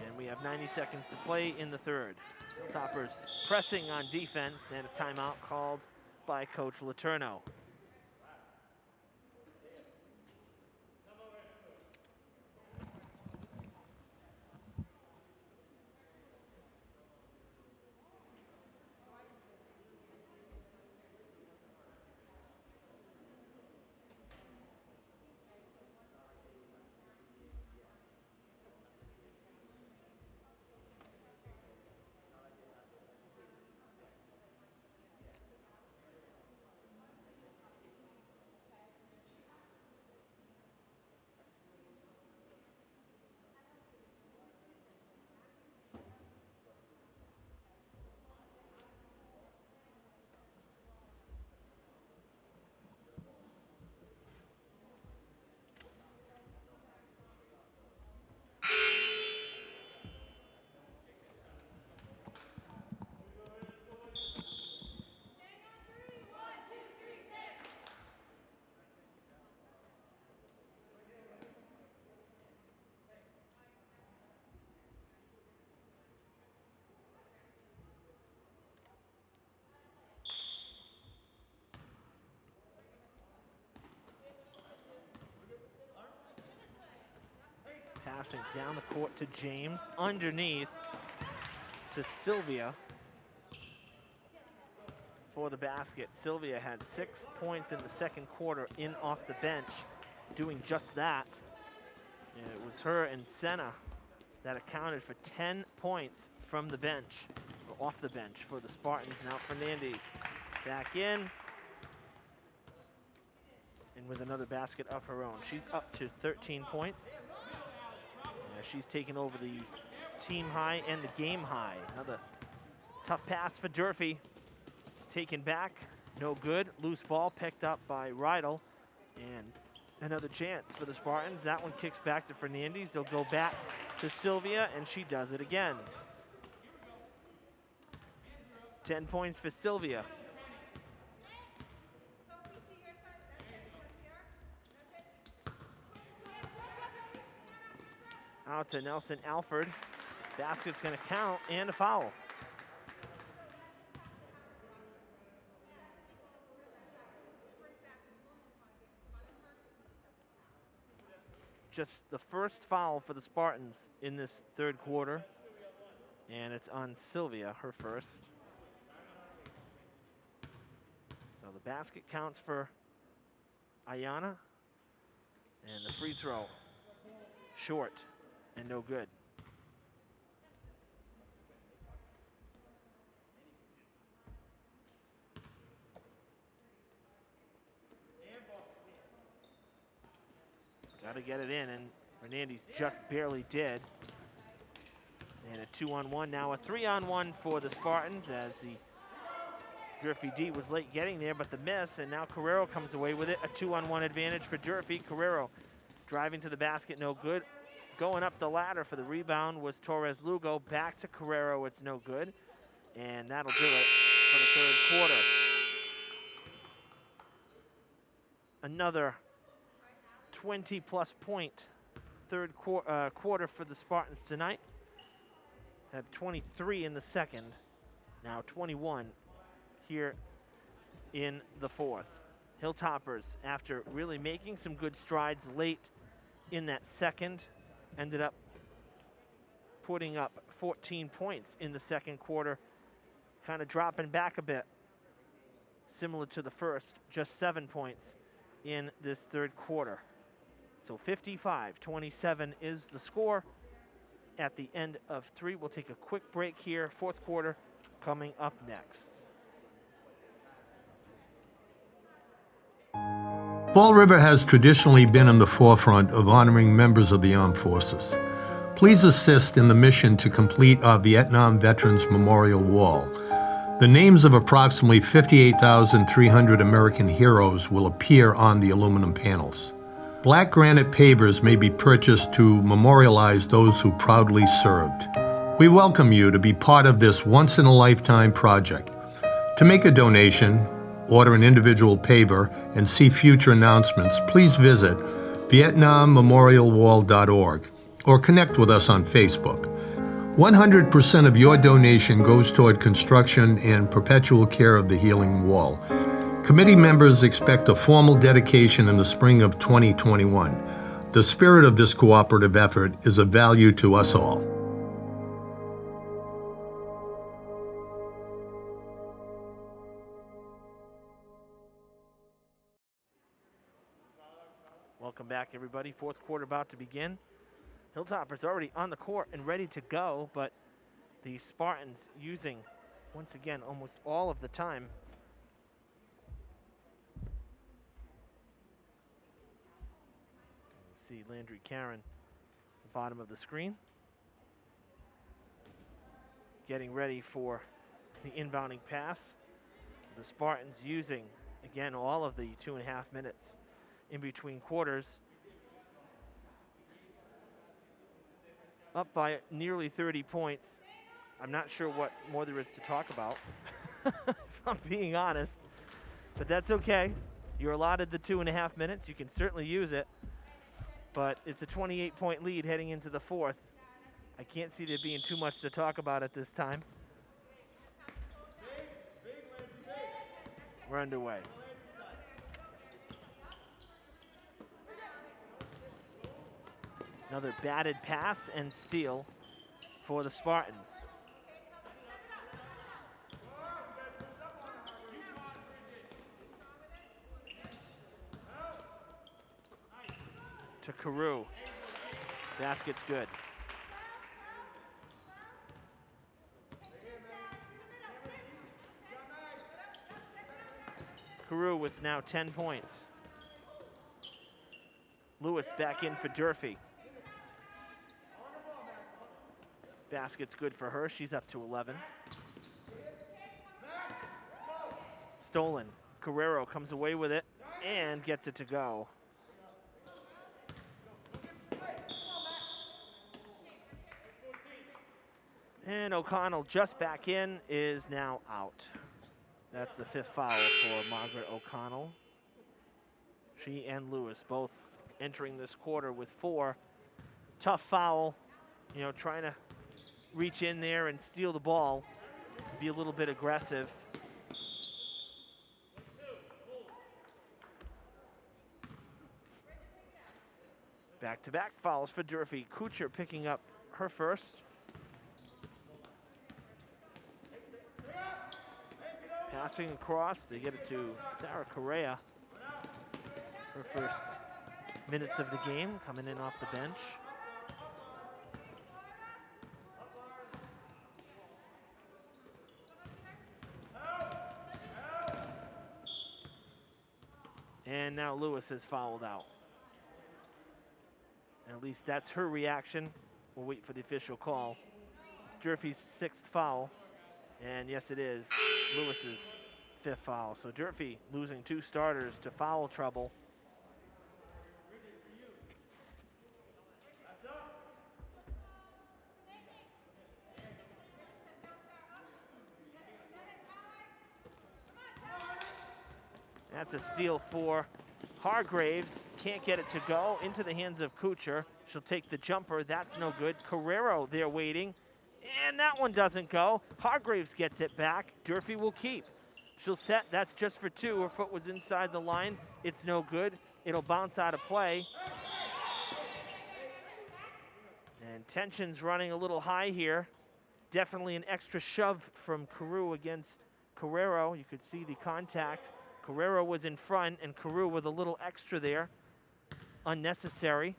And we have 90 seconds to play in the third. Toppers pressing on defense and a timeout called by Coach Letourneau. passing down the court to James, underneath to Sylvia for the basket. Sylvia had 6 points in the second quarter in off the bench, doing just that. And it was her and Senna that accounted for 10 points from the bench, or off the bench for the Spartans. Now Fernandez back in, and with another basket of her own. She's up to 13 points. She's taken over the team high and the game high. Another tough pass for Durfee. Taken back, no good. Loose ball picked up by Rydell. And another chance for the Spartans. That one kicks back to Fernandez. They'll go back to Sylvia, and she does it again. 10 points for Sylvia. Out to Nelson Alford. Basket's gonna count, and a foul. Just the first foul for the Spartans in this third quarter. And it's on Sylvia, her first. So the basket counts for Ayana. And the free throw, short and no good. Got to get it in, and Fernandez just barely did. And a 2-on-1, now a 3-on-1 for the Spartans, as the Durfee D was late getting there, but the miss, and now Carrero comes away with it. A 2-on-1 advantage for Durfee. Carrero driving to the basket, no good. Going up the ladder for the rebound was Torres Lugo. Back to Carrero, it's no good. And that'll do it for the third quarter. Another 20-plus point third quarter for the Spartans tonight. Had 23 in the second, now 21 here in the fourth. Hilltoppers, after really making some good strides late in that second, ended up putting up 14 points in the second quarter, kind of dropping back a bit, similar to the first, just 7 points in this third quarter. So 55-27 is the score at the end of three. We'll take a quick break here. Fourth quarter coming up next. Fall River has traditionally been in the forefront of honoring members of the armed forces. Please assist in the mission to complete our Vietnam Veterans Memorial Wall. The names of approximately 58,300 American heroes will appear on the aluminum panels. Black granite pavers may be purchased to memorialize those who proudly served. We welcome you to be part of this once-in-a-lifetime project. To make a donation, order an individual paver, and see future announcements, please visit VietnamMemorialWall.org or connect with us on Facebook. 100% of your donation goes toward construction and perpetual care of the healing wall. Committee members expect a formal dedication in the spring of 2021. The spirit of this cooperative effort is of value to us all. Welcome back, everybody. Fourth quarter about to begin. Hilltoppers already on the court and ready to go, but the Spartans using, once again, almost all of the time. You see Landry Karen at the bottom of the screen, getting ready for the inbounding pass. The Spartans using, again, all of the 2.5 minutes in between quarters. Up by nearly 30 points. I'm not sure what more there is to talk about, if I'm being honest, but that's okay. You're allotted the 2.5 minutes. You can certainly use it, but it's a 28-point lead heading into the fourth. I can't see there being too much to talk about at this time. We're underway. Another batted pass and steal for the Spartans. To Carew. Basket's good. Carew with now 10 points. Lewis back in for Durfee. Basket's good for her. She's up to 11. Stolen. Guerrero comes away with it and gets it to go. And O'Connell just back in, is now out. That's the 5th foul for Margaret O'Connell. She and Lewis both entering this quarter with 4. Tough foul, you know, trying to reach in there and steal the ball, be a little bit aggressive. Back-to-back fouls for Durfee. Kuchar picking up her first. Passing across, they get it to Sarah Correa. Her first minutes of the game, coming in off the bench. And now Lewis has fouled out. At least that's her reaction. We'll wait for the official call. It's Durfee's 6th foul. And yes, it is Lewis's 5th foul. So Durfee losing 2 starters to foul trouble. That's a steal for Hargraves. Can't get it to go into the hands of Kuchar. She'll take the jumper. That's no good. Carrero there waiting. And that one doesn't go. Hargraves gets it back. Durfee will keep. She'll set. That's just for 2. Her foot was inside the line. It's no good. It'll bounce out of play. And tension's running a little high here. Definitely an extra shove from Carew against Carrero. You could see the contact. Carrero was in front, and Carew with a little extra there. Unnecessary.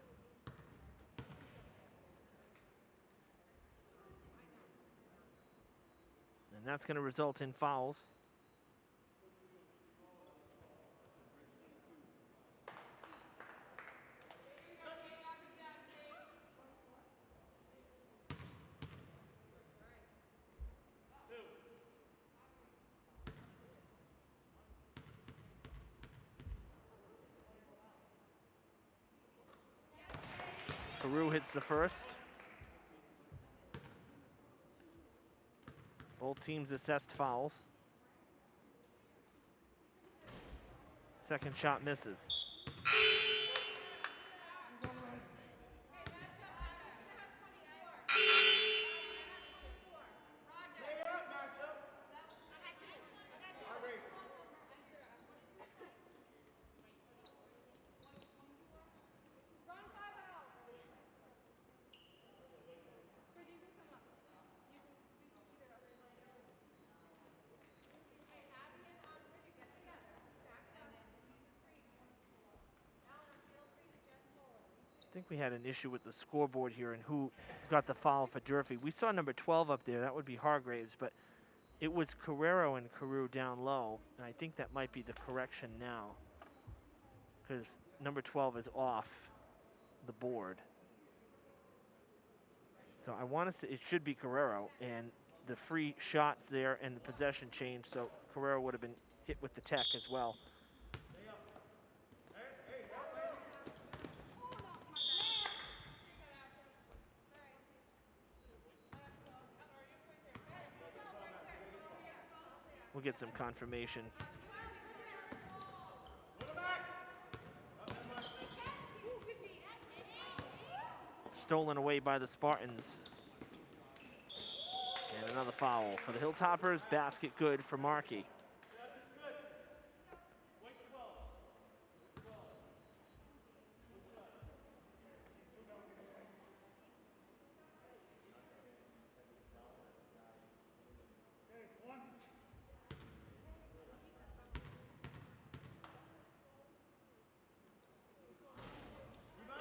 And that's going to result in fouls. Carew hits the first. Both teams assessed fouls. Second shot misses. I think we had an issue with the scoreboard here and who got the foul for Durfee. We saw number 12 up there. That would be Hargraves, but it was Carrero and Carew down low, and I think that might be the correction now because number 12 is off the board. So I want to say it should be Carrero, and the free shots there and the possession changed, so Carrero would have been hit with the tech as well. We'll get some confirmation. Stolen away by the Spartans. And another foul for the Hilltoppers. Basket good for Markey.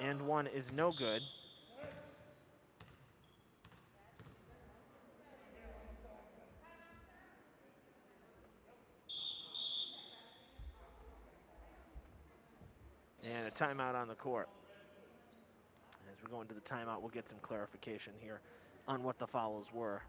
And one is no good. And a timeout on the court. As we go into the timeout, we'll get some clarification here on what the fouls were.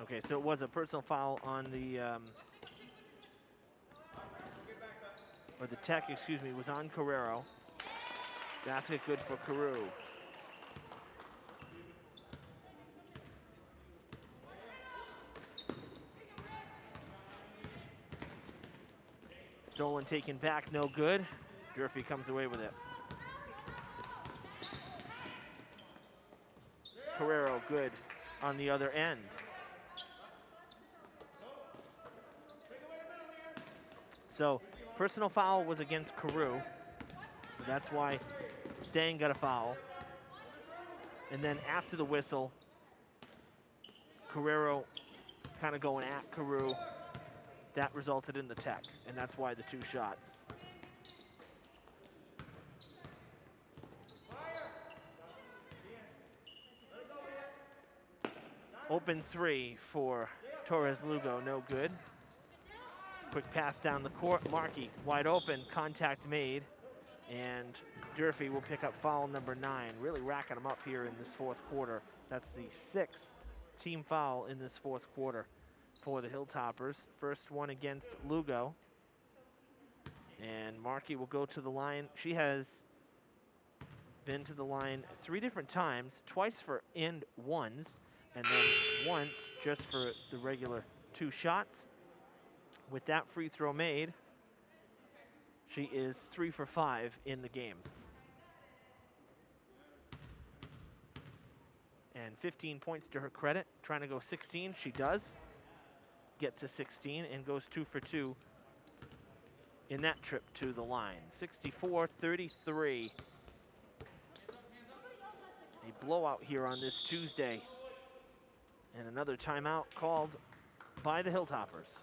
Okay, so it was a personal foul on the, or the tech, excuse me, was on Carrero. Basket good for Carew. Stolen, taken back, no good. Durfee comes away with it. Carrero good on the other end. So personal foul was against Carew. So that's why Stang got a foul. And then after the whistle, Carrero kind of going at Carew. That resulted in the tech, and that's why the two shots. Open three for Torres Lugo, no good. Quick pass down the court, Markey wide open, contact made, and Durfee will pick up foul number 9, really racking them up here in this fourth quarter. That's the 6th team foul in this fourth quarter for the Hilltoppers. First one against Lugo, and Markey will go to the line. She has been to the line 3 different times, twice for and ones, and then once just for the regular 2 shots. With that free throw made, she is 3 for 5 in the game. And 15 points to her credit, trying to go 16, she does. Get to 16 and goes 2 for 2 in that trip to the line. 64-33. A blowout here on this Tuesday. And another timeout called by the Hilltoppers.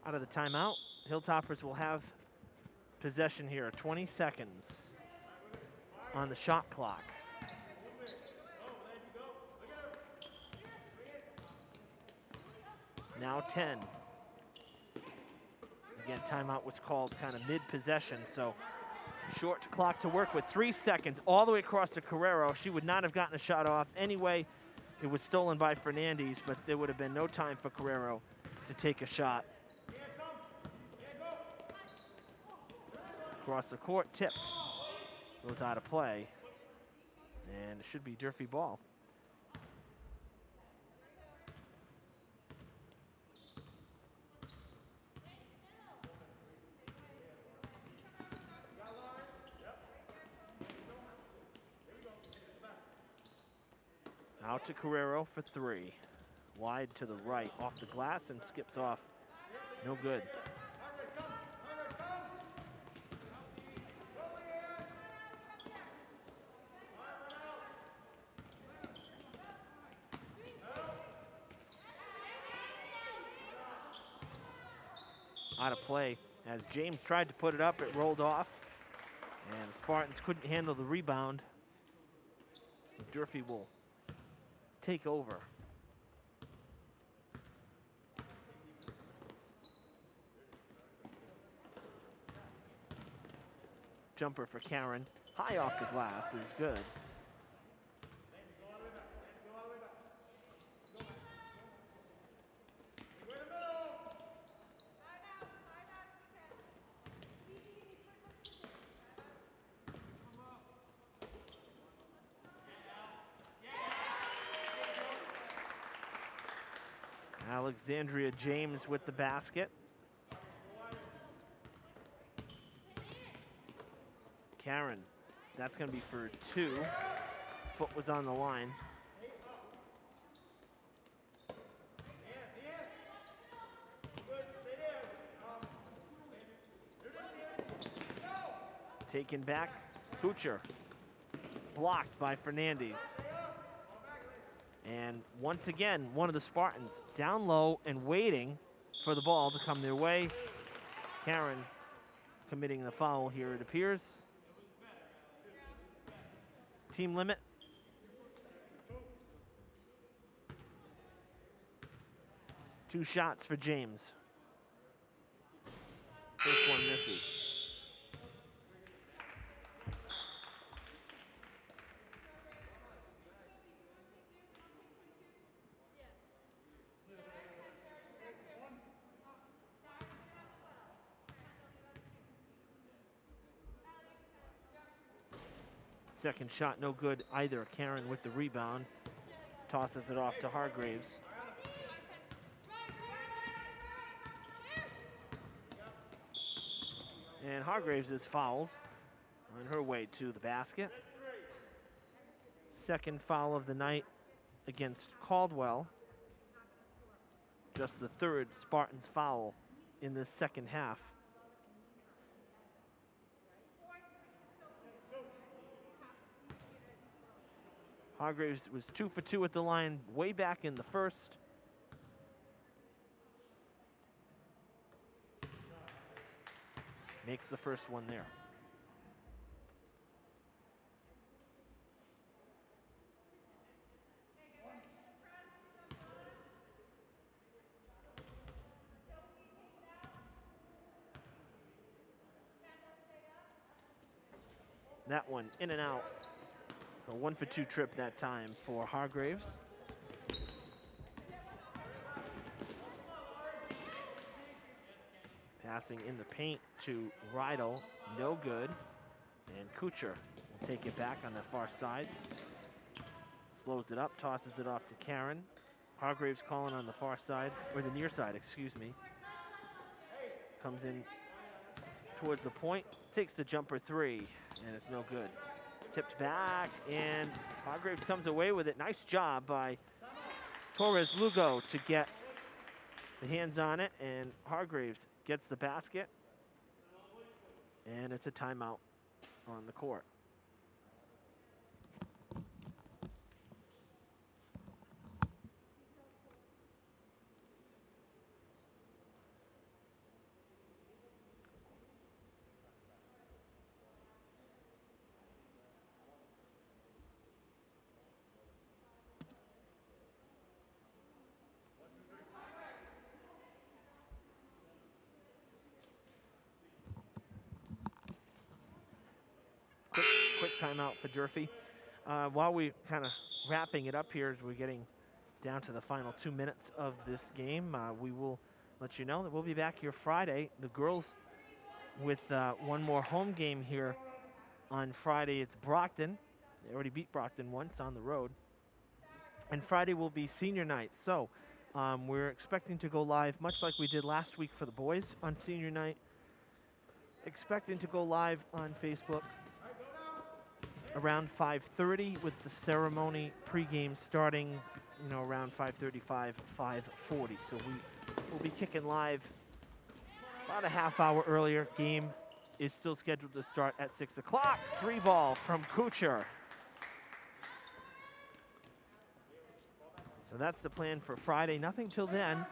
Out of the timeout, Hilltoppers will have possession here, 20 seconds on the shot clock. Now 10. Again, timeout was called kind of mid-possession, so short clock to work with. 3 seconds all the way across to Carrero. She would not have gotten a shot off anyway. It was stolen by Fernandez, but there would have been no time for Carrero to take a shot. Across the court, tipped. Goes out of play. And it should be Durfee ball. Out to Carrero for three. Wide to the right, off the glass and skips off. No good. Out of play. As James tried to put it up, it rolled off. And the Spartans couldn't handle the rebound. So Durfee will take over. Jumper for Karen. High off the glass is good. Alexandria James with the basket. Karen, that's going to be for two. Foot was on the line. Taken back, Kucher. Blocked by Fernandez. And once again, one of the Spartans down low and waiting for the ball to come their way. Karen committing the foul here, it appears. Team limit. Two shots for James. First one misses. Second shot, no good either. Karen with the rebound. Tosses it off to Hargraves. And Hargraves is fouled on her way to the basket. Second foul of the night against Caldwell. Just the third Spartans foul in the second half. Hargraves was 2 for 2 at the line way back in the first. Makes the first one there. That one in and out. So 1 for 2 trip that time for Hargraves. Passing in the paint to Rydell, no good. And Kucher will take it back on the far side. Slows it up, tosses it off to Karen. Hargraves calling on the far side, or the near side, excuse me. Comes in towards the point, takes the jumper three, and it's no good. Tipped back, and Hargraves comes away with it. Nice job by Torres Lugo to get the hands on it, and Hargraves gets the basket, and it's a timeout on the court. Quick timeout for Durfee. While we kind of wrapping it up here as we're getting down to the final 2 minutes of this game, we will let you know that we'll be back here Friday. The girls with one more home game here on Friday. It's Brockton. They already beat Brockton once on the road. And Friday will be senior night. So we're expecting to go live, much like we did last week for the boys on senior night. Expecting to go live on Facebook around 5:30 with the ceremony pregame starting, around 5:35, 5:40. So we will be kicking live about a half hour earlier. Game is still scheduled to start at 6 o'clock. 3-ball from Kuchar. So that's the plan for Friday. Nothing till then.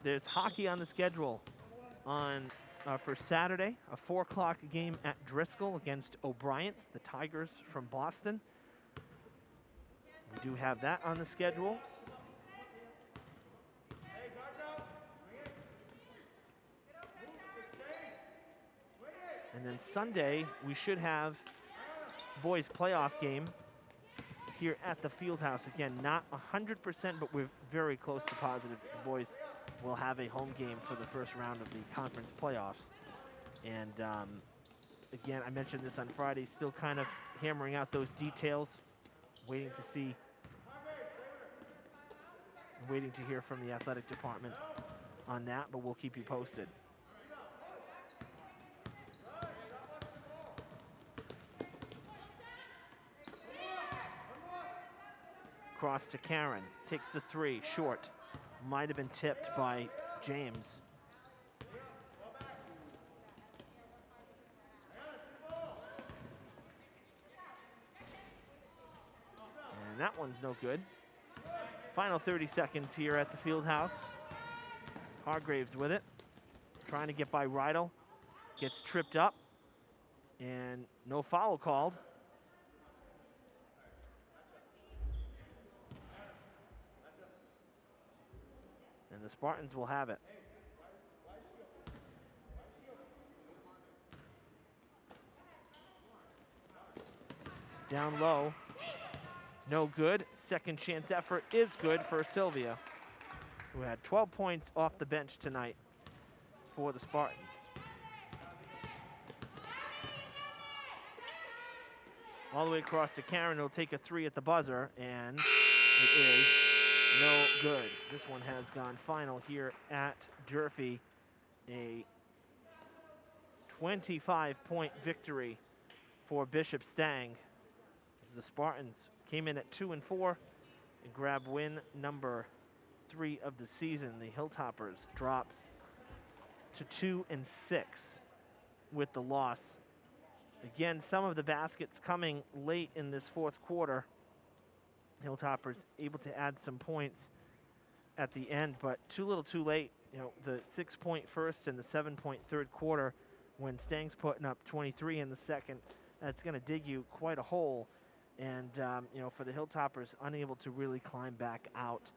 There's hockey on the schedule for Saturday, a 4 o'clock game at Driscoll against O'Brien, the Tigers from Boston. We do have that on the schedule. Hey, guards out. Swing it. Move it, Stang. Swing it. And then Sunday, we should have boys playoff game here at the Fieldhouse. Again, not 100%, but we're very close to positive that the boys will have a home game for the first round of the conference playoffs. And again, I mentioned this on Friday, still kind of hammering out those details, waiting to hear from the athletic department on that, but we'll keep you posted. Cross to Karen, takes the 3, short. Might have been tipped by James. And that one's no good. Final 30 seconds here at the Fieldhouse. Hargraves with it, trying to get by Rydell. Gets tripped up, and no foul called. And the Spartans will have it. Down low, no good. Second chance effort is good for Sylvia, who had 12 points off the bench tonight for the Spartans. All the way across to Karen, he'll take a 3 at the buzzer, and it is no good. This one has gone final here at Durfee. A 25-point victory for Bishop Stang, as the Spartans came in at 2-4 and grabbed win number 3 of the season. The Hilltoppers drop to 2-6 with the loss. Again, some of the baskets coming late in this fourth quarter. Hilltoppers able to add some points at the end, but too little too late. The 6-point first and the 7-point third quarter, when Stang's putting up 23 in the second, that's going to dig you quite a hole. And, for the Hilltoppers, unable to really climb back out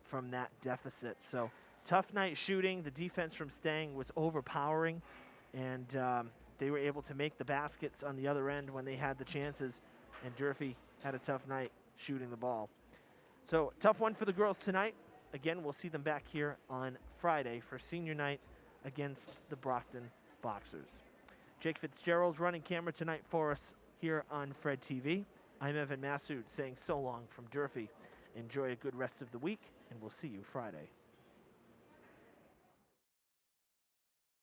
from that deficit. So tough night shooting. The defense from Stang was overpowering, and they were able to make the baskets on the other end when they had the chances, and Durfee had a tough night shooting the ball. So tough one for the girls tonight. Again, we'll see them back here on Friday for senior night against the Brockton Boxers. Jake Fitzgerald's running camera tonight for us here on Fred TV. I'm Evan Massoud saying so long from Durfee. Enjoy a good rest of the week, and we'll see you Friday.